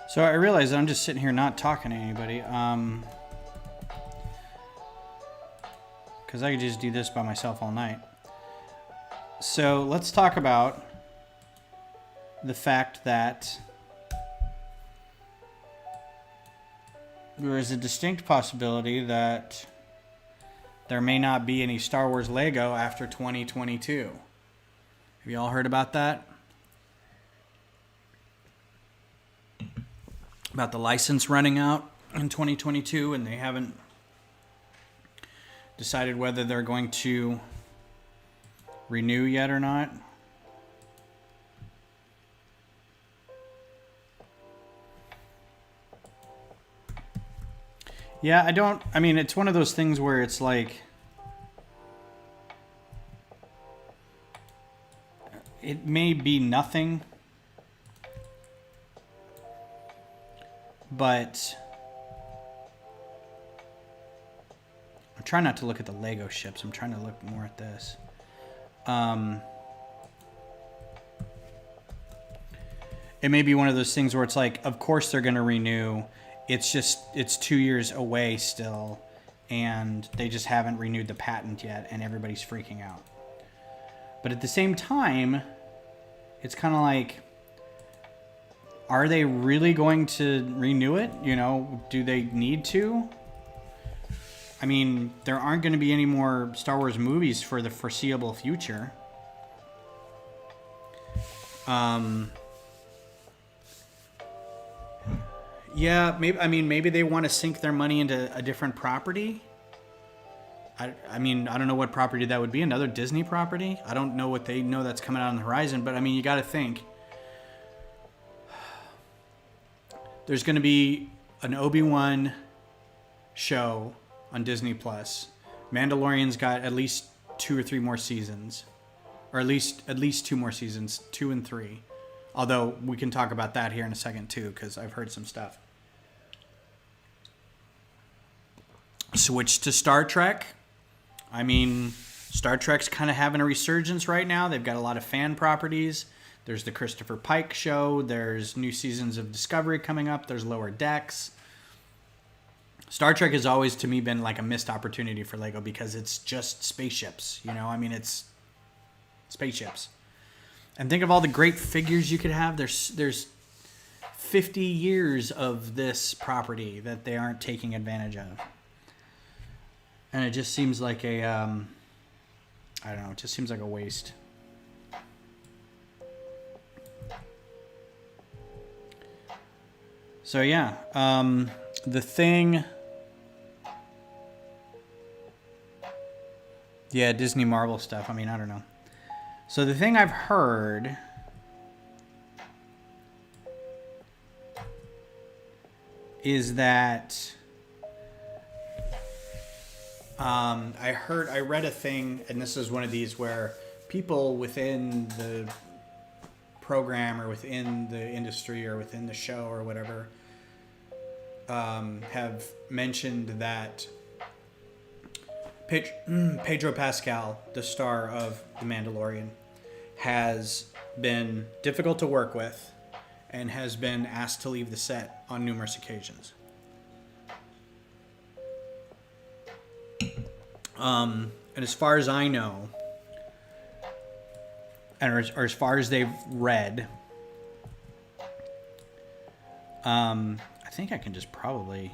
[SPEAKER 1] So I realize that I'm just sitting here not talking to anybody, because I could just do this by myself all night. So let's talk about the fact that there is a distinct possibility that there may not be any Star Wars Lego after 2022. Have you all heard about that? about the license running out in 2022, and they haven't decided whether they're going to renew yet or not. Yeah, I mean, it's one of those things where it's like, it may be nothing, but I'm trying not to look at the Lego ships. I'm trying to look more at this. It may be one of those things where it's like, of course they're going to renew. It's just, it's 2 years away still, and they just haven't renewed the patent yet, and everybody's freaking out. But at the same time, it's kind of like, are they really going to renew it? You know, do they need to? I mean, there aren't going to be any more Star Wars movies for the foreseeable future. Yeah, maybe. I mean, maybe they want to sink their money into a different property. I mean, I don't know what property that would be. Another Disney property? I don't know what they know that's coming out on the horizon. But, I mean, you got to think. There's going to be an Obi-Wan show on Disney+. Mandalorian's got at least 2 or 3 more seasons. Or at least 2 more seasons. 2 and 3. Although, we can talk about that here in a second, too, because I've heard some stuff. Switch to Star Trek. I mean, Star Trek's kind of having a resurgence right now. They've got a lot of fan properties. There's the Christopher Pike show. There's new seasons of Discovery coming up. There's Lower Decks. Star Trek has always, to me, been like a missed opportunity for Lego because it's just spaceships. You know, I mean, it's spaceships. And think of all the great figures you could have. There's 50 years of this property that they aren't taking advantage of. And it just seems like a, I don't know, it just seems like a waste. So yeah, the thing, yeah, Disney Marvel stuff, I mean, I don't know. So the thing I've heard is that I read a thing, and this is one of these where people within the program or within the industry or within the show or whatever have mentioned that Pedro Pascal, the star of The Mandalorian, has been difficult to work with and has been asked to leave the set on numerous occasions. And as far as I know, or as far as they've read, I think I can just probably...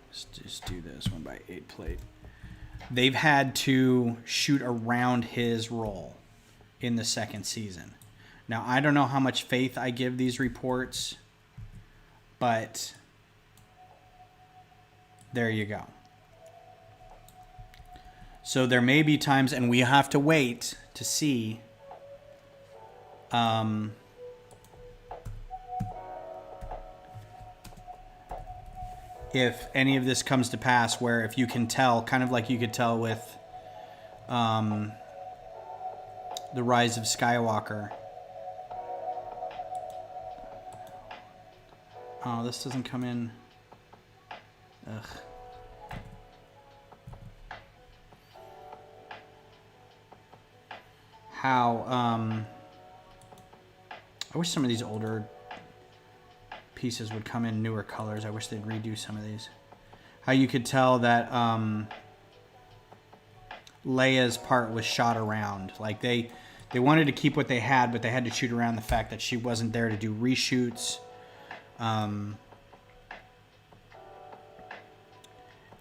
[SPEAKER 1] Let's just do this 1x8 plate. They've had to shoot around his role in the second season. Now, I don't know how much faith I give these reports, but there you go. So there may be times, and we have to wait to see if any of this comes to pass, where if you can tell, kind of like you could tell with The Rise of Skywalker. Oh, this doesn't come in. Ugh. How, I wish some of these older pieces would come in newer colors. I wish they'd redo some of these. How you could tell that Leia's part was shot around. Like they wanted to keep what they had, but they had to shoot around the fact that she wasn't there to do reshoots. And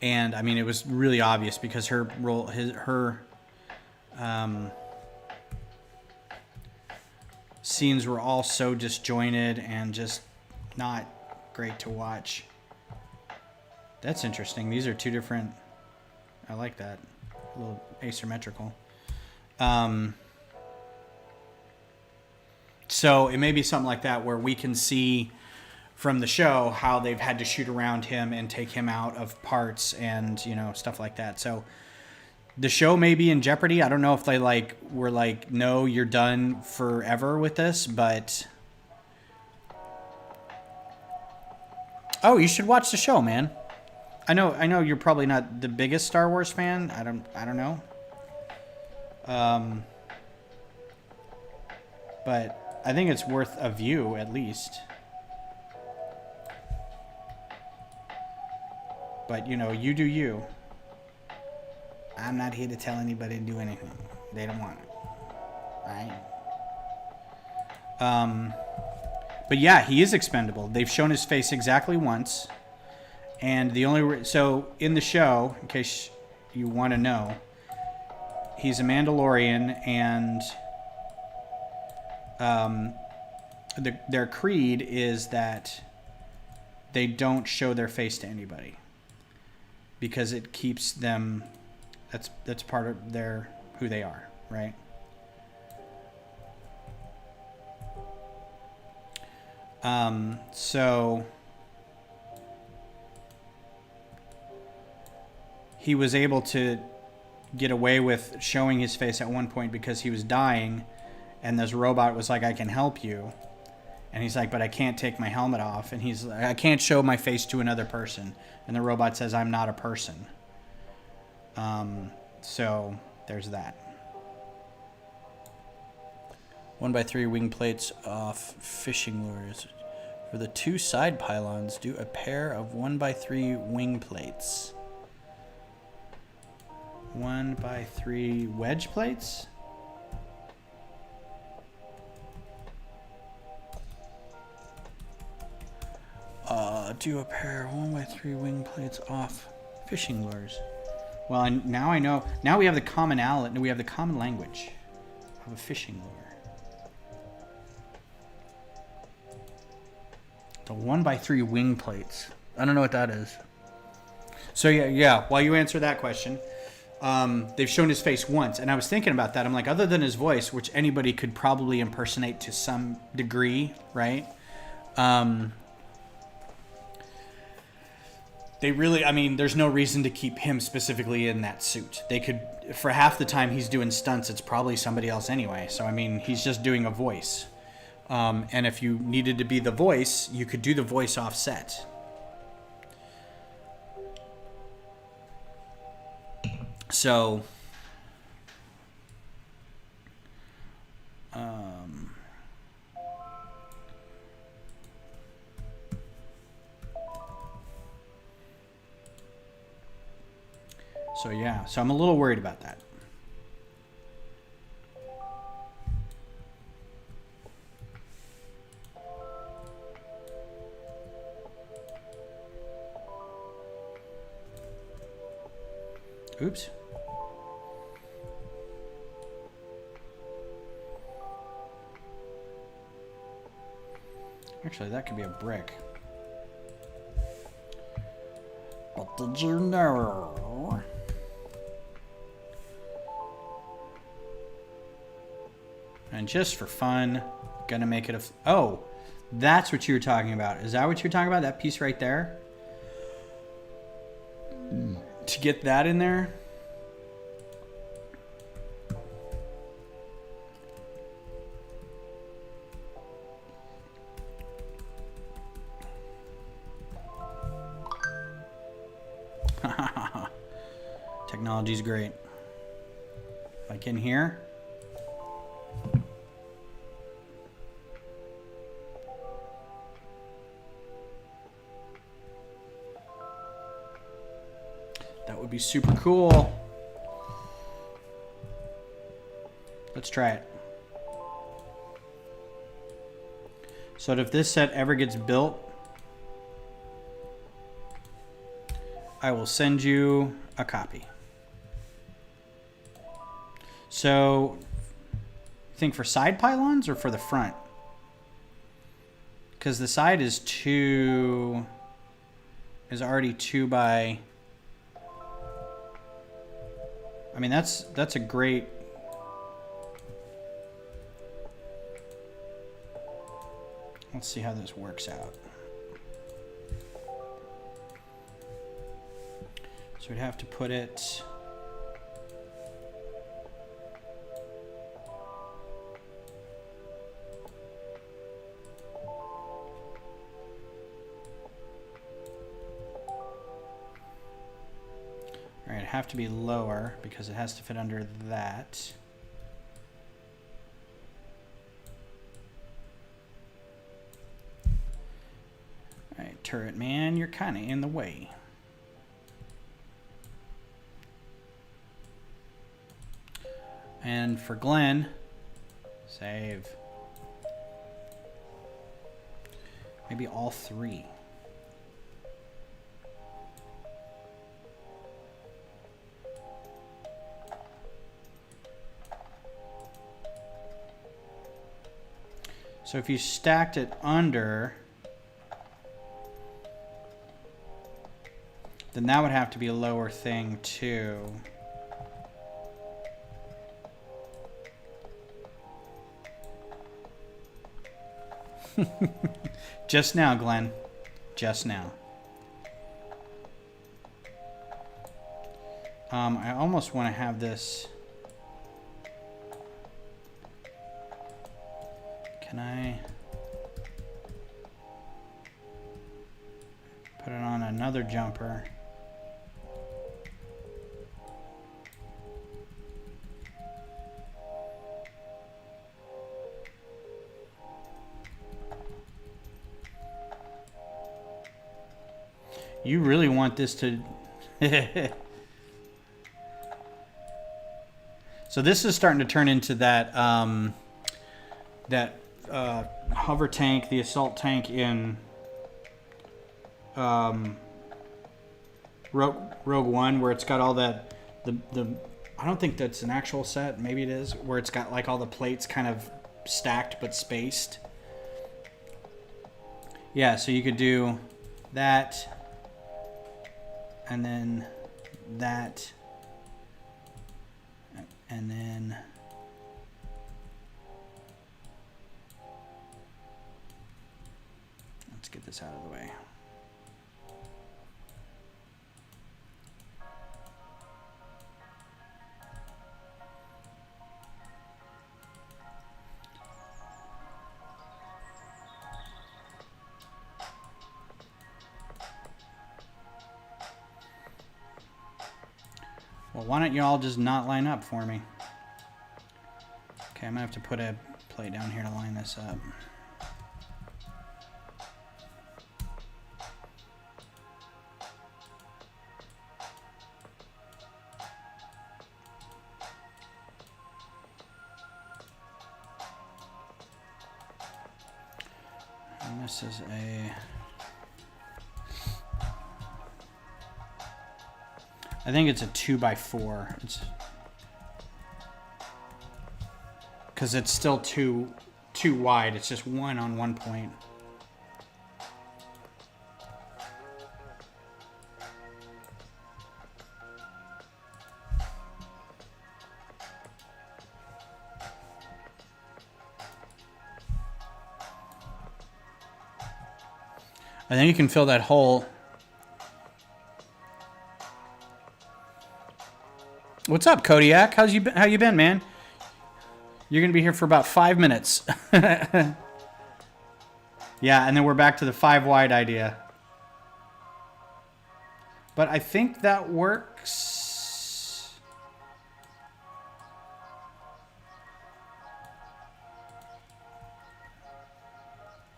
[SPEAKER 1] I mean, it was really obvious because her role, scenes were all so disjointed and just not great to watch. That's interesting. These are two different. I like that. A little asymmetrical. So it may be something like that where we can see from the show how they've had to shoot around him and take him out of parts and, you know, stuff like that. So the show may be in jeopardy. I don't know if they were like, no, you're done forever with this, but oh, you should watch the show, man. I know you're probably not the biggest Star Wars fan. I don't know. But I think it's worth a view at least. But, you know, you do you. I'm not here to tell anybody to do anything. They don't want it. Right? But yeah, he is expendable. They've shown his face exactly once. And the only... So, in the show, in case you want to know, he's a Mandalorian, and their creed is that they don't show their face to anybody. Because it keeps them... That's part of their who they are, right? So he was able to get away with showing his face at one point because he was dying, and this robot was like, "I can help you," and he's like, "But I can't take my helmet off," and he's like, "I can't show my face to another person," and the robot says, "I'm not a person." So there's that.
[SPEAKER 3] 1x3 wing plates off fishing lures. For the 2 side pylons, do a pair of 1x3 wing plates.
[SPEAKER 1] 1x3 wedge plates?
[SPEAKER 3] Do a pair of 1x3 wing plates off fishing lures.
[SPEAKER 1] Well, and now I know. Now we have the commonality. We have the common language of a fishing lure. The 1x3 wing plates. I don't know what that is. So yeah. While you answer that question, they've shown his face once, and I was thinking about that. I'm like, other than his voice, which anybody could probably impersonate to some degree, right? They really, I mean, there's no reason to keep him specifically in that suit. They could, for half the time he's doing stunts, it's probably somebody else anyway. So, I mean, he's just doing a voice. And if you needed to be the voice, you could do the voice offset. So, so yeah, so I'm a little worried about that. Oops. Actually, that could be a brick. What did you know? And just for fun, gonna make it a... Oh, that's what you were talking about. Is that what you're talking about? That piece right there? To get that in there? Technology's great. Like in here. That would be super cool. Let's try it. So if this set ever gets built, I will send you a copy. So, think for side pylons or for the front? because the side is already 2 by. I mean, that's a great. Let's see how this works out. So we'd have to put it. All right, it'd have to be lower because it has to fit under that. All right, turret man, you're kind of in the way. And for Glenn, save. Maybe all 3. So if you stacked it under, then that would have to be a lower thing too. Just now, Glenn. Just now. I almost want to have this. Can I put it on another jumper? You really want this to... So this is starting to turn into that hover tank, the assault tank in Rogue One, where it's got all that I don't think that's an actual set, maybe it is, where it's got like all the plates kind of stacked but spaced. Yeah, so you could do that. And then that, and then let's get this out of the way. Well, why don't you all just not line up for me? Okay, I'm gonna have to put a plate down here to line this up. And this is a... I think it's a 2x4. It's because it's still too wide. It's just one on one point. I think you can fill that hole. What's up, Kodiak? How you been, man? You're gonna be here for about 5 minutes. Yeah, and then we're back to the 5 wide idea. But I think that works.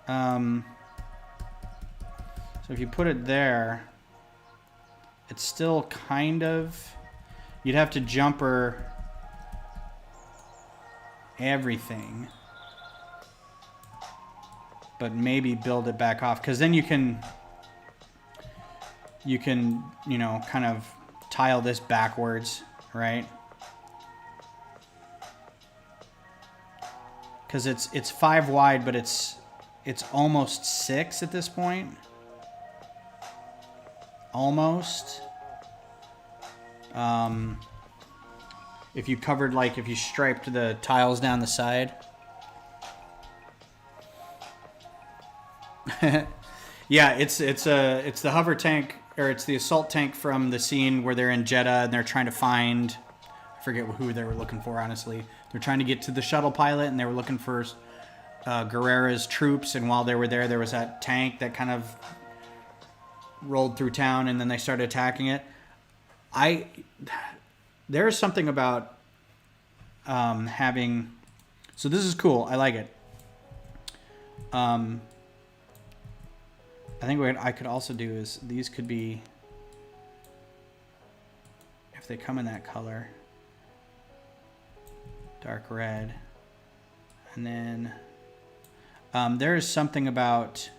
[SPEAKER 1] So if you put it there, it's still kind of... You'd have to jumper everything, but maybe build it back off, because then you can, you know, kind of tile this backwards, right? Because it's 5 wide, but it's it's almost 6 at this point. Almost. If you covered, like, if you striped the tiles down the side. Yeah, it's the hover tank, or it's the assault tank from the scene where they're in Jeddah and they're trying to find, I forget who they were looking for, honestly. They're trying to get to the shuttle pilot, and they were looking for Guerrera's troops, and while they were there was that tank that kind of rolled through town, and then they started attacking it. There's something about having, so this is cool. I like it. I think what I could also do is these could be, if they come in that color, dark red, and then there is something about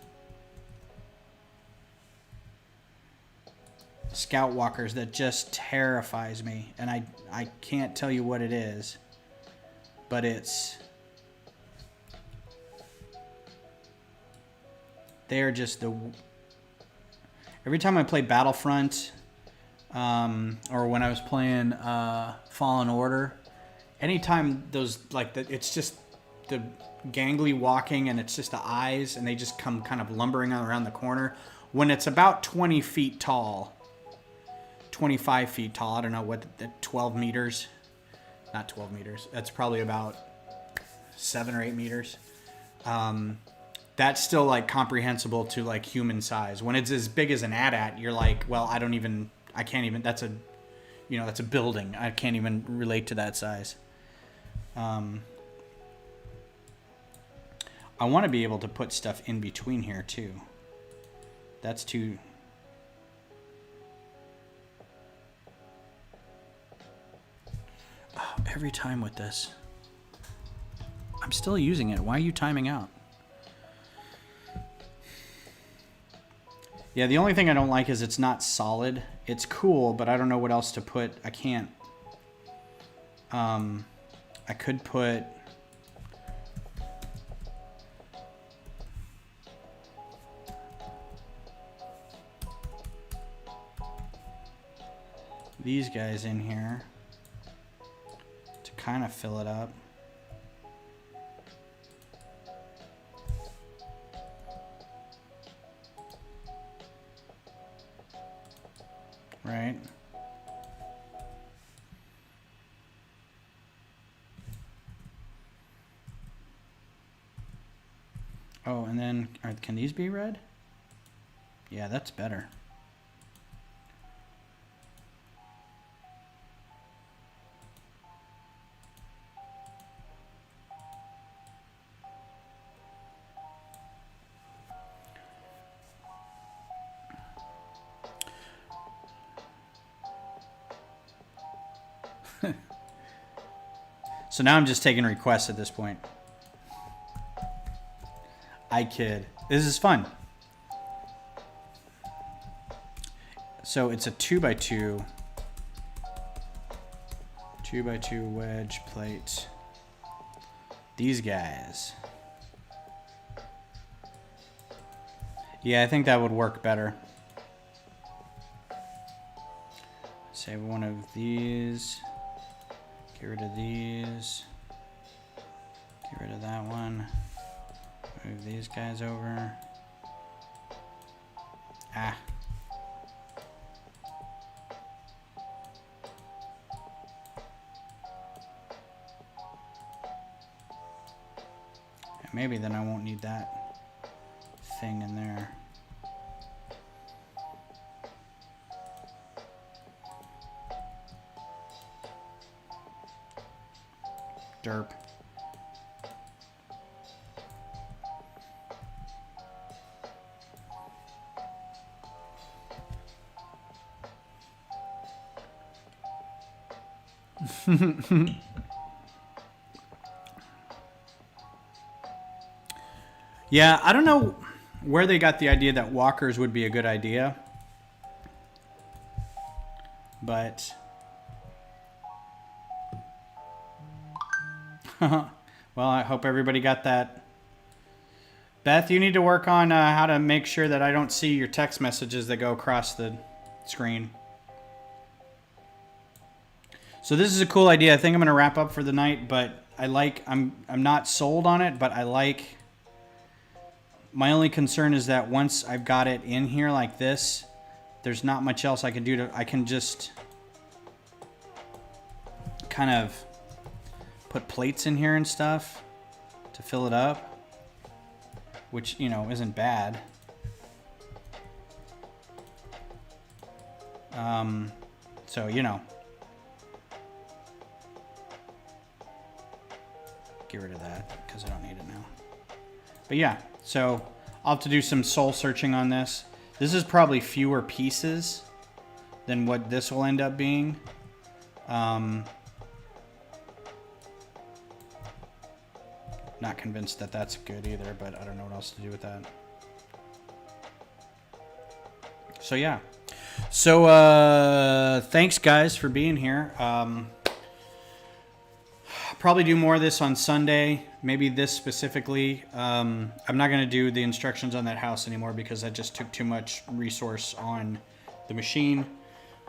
[SPEAKER 1] scout walkers that just terrifies me, and I can't tell you what it is, but they're just every time I play Battlefront, or when I was playing Fallen Order, anytime those, like, it's just the gangly walking, and it's just the eyes, and they just come kind of lumbering around the corner. When it's about 20 feet tall, 25 feet tall, I don't know what, 12 meters, not 12 meters, that's probably about 7 or 8 meters. That's still, like, comprehensible to, like, human size. When it's as big as an AT-AT, you're like, well, I can't even, that's a building. I can't even relate to that size. I want to be able to put stuff in between here, too. That's too... Oh, every time with this. I'm still using it. Why are you timing out? Yeah, the only thing I don't like is it's not solid. It's cool, but I don't know what else to put. I can't... I could put... these guys in here to kind of fill it up. Right? Oh, and then can these be red? Yeah, that's better. So now I'm just taking requests at this point. I kid. This is fun. So it's a 2x2. 2x2 wedge plate. These guys. Yeah, I think that would work better. Save one of these. Get rid of these. Get rid of that one. Move these guys over. Ah. And maybe then I won't need that thing in there. Derp. Yeah, I don't know where they got the idea that walkers would be a good idea, but well, I hope everybody got that Beth, you need to work on how to make sure that I don't see your text messages that go across the screen. So this is a cool idea. I think I'm going to wrap up for the night, but I'm not sold on it, but I like. My only concern is that once I've got it in here like this, there's not much else I can do I can just kind of put plates in here and stuff to fill it up, which, you know, isn't bad. So, you know, get rid of that because I don't need it now. But yeah, so I'll have to do some soul searching on this. This is probably fewer pieces than what this will end up being. Not convinced that that's good either, but I don't know what else to do with that. So yeah. So thanks guys for being here. Probably do more of this on Sunday, maybe this specifically. I'm not going to do the instructions on that house anymore because that just took too much resource on the machine.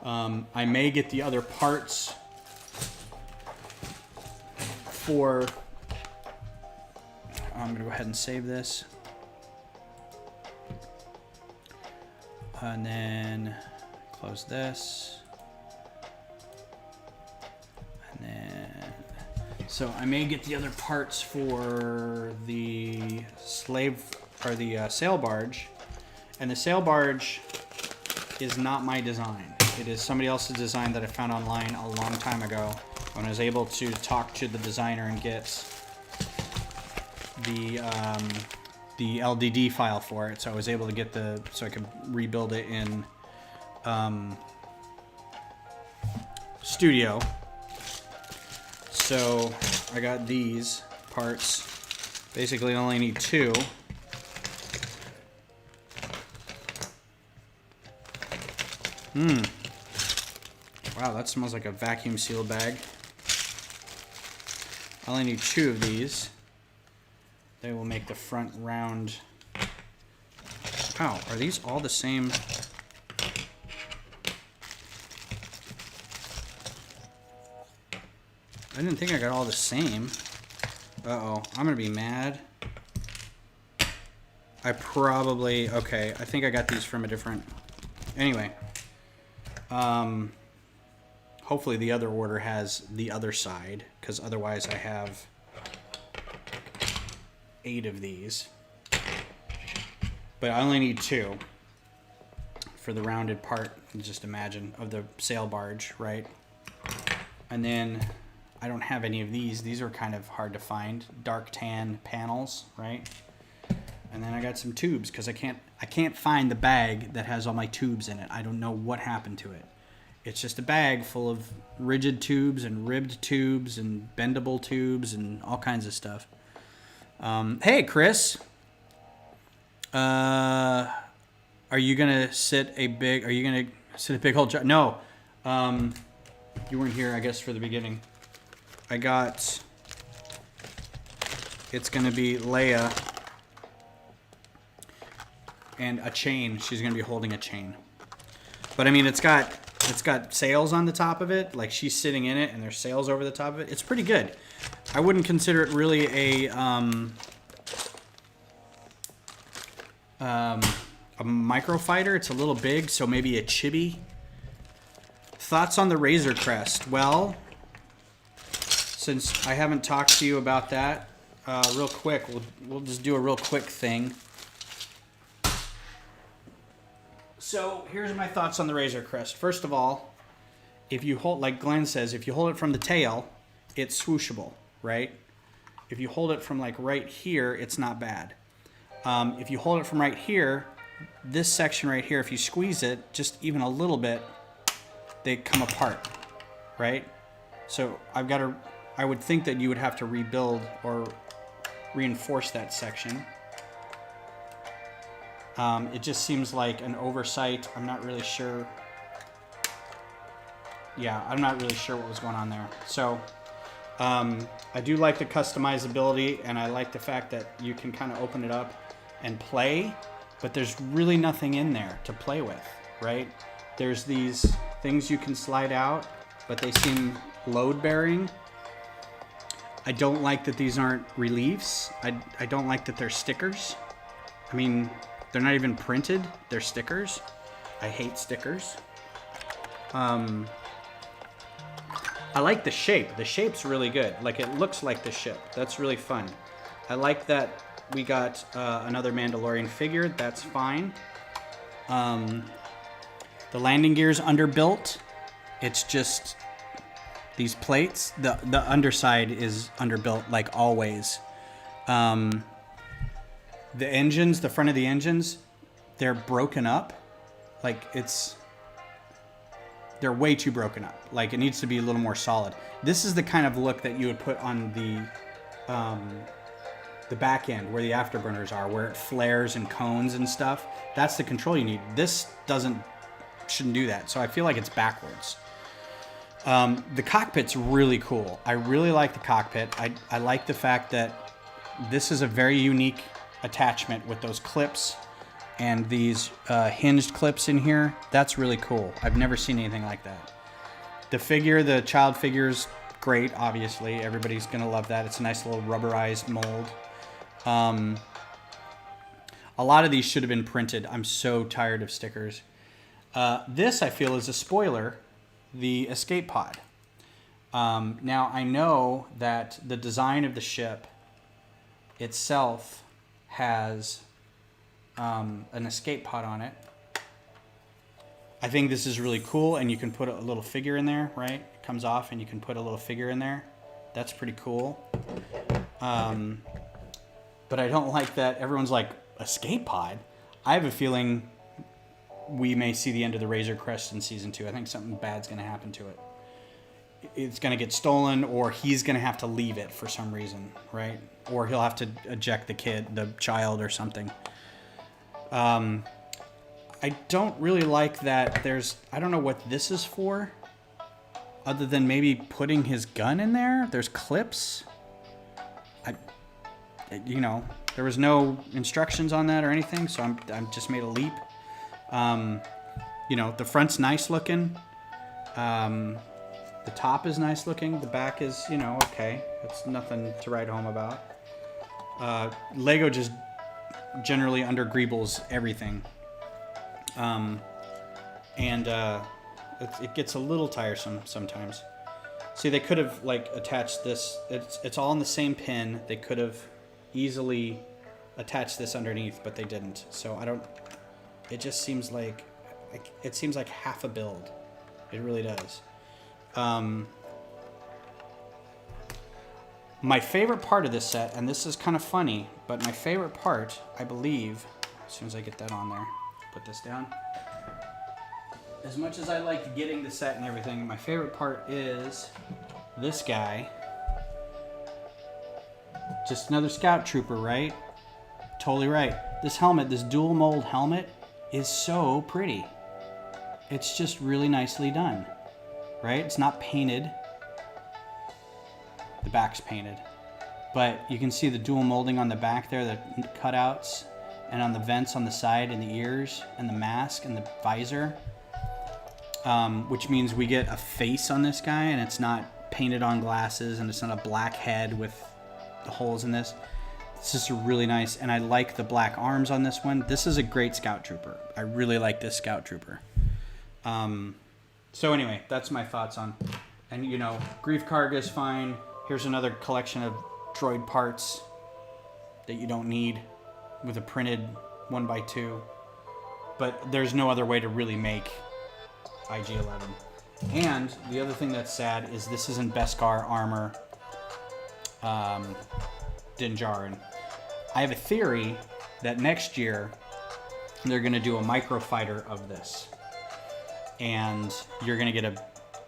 [SPEAKER 1] I may get the other parts for... I'm going to go ahead and save this. And then close this. And then... So I may get the other parts for the sail barge. And the sail barge is not my design. It is somebody else's design that I found online a long time ago when I was able to talk to the designer and get the LDD file for it. So I was able to get so I could rebuild it in Studio. So I got these parts. Basically, I only need 2. Wow, that smells like a vacuum sealed bag. I only need 2 of these. They will make the front round. Wow, are these all the same? I didn't think I got all the same. Uh-oh, I'm gonna be mad. Okay, I think I got these from a different... Anyway. Hopefully the other order has the other side, because otherwise I have 8 of these. But I only need 2 for the rounded part, just imagine, of the sail barge, right? And then I don't have any of these. These are kind of hard to find. Dark tan panels, right? And then I got some tubes because I can't find the bag that has all my tubes in it. I don't know what happened to it. It's just a bag full of rigid tubes and ribbed tubes and bendable tubes and all kinds of stuff. Hey, Chris. Are you gonna sit a big old job? No. You weren't here, I guess, for the beginning. It's gonna be Leia and a chain. She's gonna be holding a chain. But I mean, it's got sails on the top of it. Like, she's sitting in it and there's sails over the top of it. It's pretty good. I wouldn't consider it really a Microfighter. It's a little big, so maybe a chibi. Thoughts on the Razor Crest? Well, since I haven't talked to you about that, real quick, we'll just do a real quick thing. So here's my thoughts on the Razor Crest. First of all, if you hold, like Glenn says, if you hold it from the tail, it's swooshable, right? If you hold it from like right here, it's not bad. If you hold it from right here, this section right here, if you squeeze it just even a little bit, they come apart, right? So I would think that you would have to rebuild or reinforce that section. It just seems like an oversight. I'm not really sure. Yeah, I'm not really sure what was going on there. So I do like the customizability, and I like the fact that you can kind of open it up and play, but there's really nothing in there to play with, right? There's these things you can slide out, but they seem load-bearing. I don't like that these aren't reliefs. I don't like that they're stickers. I mean, they're not even printed, they're stickers. I hate stickers. I like the shape. The shape's really good. Like, it looks like the ship. That's really fun. I like that we got another Mandalorian figure. That's fine. The landing gear's underbuilt. It's just these plates. The underside is underbuilt like always. The engines, the front of the engines, they're broken up. Like, they're way too broken up. Like, it needs to be a little more solid. This is the kind of look that you would put on the back end where the afterburners are, where it flares and cones and stuff. That's the control you need. This shouldn't do that. So I feel like it's backwards. The cockpit's really cool. I really like the cockpit. I like the fact that this is a very unique attachment with those clips and these hinged clips in here. That's really cool. I've never seen anything like that. The figure, the child figure's great, obviously. Everybody's gonna love that. It's a nice little rubberized mold. A lot of these should have been printed. I'm so tired of stickers. This, I feel, is a spoiler, the escape pod. Now, I know that the design of the ship itself has an escape pod on it. I think this is really cool, and you can put a little figure in there, right? It comes off, and you can put a little figure in there. That's pretty cool. But I don't like that everyone's like, escape pod? I have a feeling we may see the end of the Razor Crest in Season 2. I think something bad's going to happen to it. It's going to get stolen, or he's going to have to leave it for some reason, right? Or he'll have to eject the child or something. I don't really like that I don't know what this is for, other than maybe putting his gun in there. There's clips. There was no instructions on that or anything, so I'm just made a leap. The front's nice looking. The top is nice looking. The back is, okay. It's nothing to write home about. Lego just generally under-greebles everything. It gets a little tiresome sometimes. See, they could have attached this. It's all in the same pin. They could have easily attached this underneath, but they didn't. So it just seems like half a build. It really does. My favorite part of this set, and this is kind of funny, but my favorite part, I believe, as soon as I get that on there, put this down. As much as I like getting the set and everything, my favorite part is this guy. Just another scout trooper, right? Totally right. This helmet, this dual mold helmet, is so pretty. It's just really nicely done, right? It's not painted. The back's painted. But you can see the dual molding on the back there, the cutouts, and on the vents on the side and the ears and the mask and the visor. Which means we get a face on this guy, and it's not painted on glasses, and it's not a black head with the holes in this. It's just really nice, and I like the black arms on this one. This is a great scout trooper. I really like this scout trooper. So anyway, that's my thoughts on. And Grief Karga is fine. Here's another collection of droid parts that you don't need with a printed 1x2. But there's no other way to really make IG-11. And the other thing that's sad is this isn't Beskar armor Din Djarin. I have a theory that next year they're going to do a Microfighter of this. And you're going to get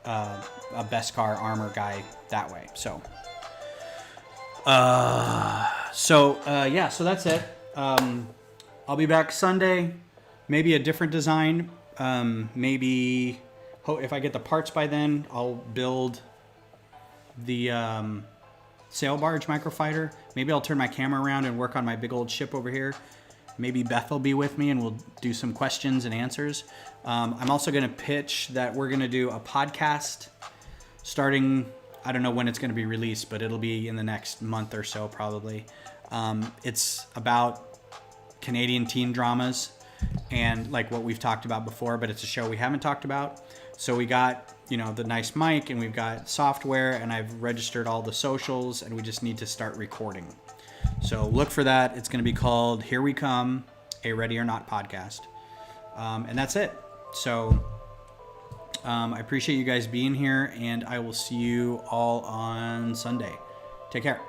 [SPEAKER 1] a Beskar armor guy that way. So that's it. I'll be back Sunday. Maybe a different design. Maybe if I get the parts by then, I'll build the sail barge microfighter. Maybe I'll turn my camera around and work on my big old ship over here. Maybe Beth will be with me and we'll do some questions and answers. I'm also going to pitch that we're going to do a podcast starting, I don't know when it's going to be released, but it'll be in the next month or so probably. It's about Canadian teen dramas and like what we've talked about before, but it's a show we haven't talked about. So we got, you know, the nice mic and we've got software and I've registered all the socials and we just need to start recording. So look for that. It's going to be called Here We Come, a Ready or Not podcast. And that's it. So I appreciate you guys being here and I will see you all on Sunday. Take care.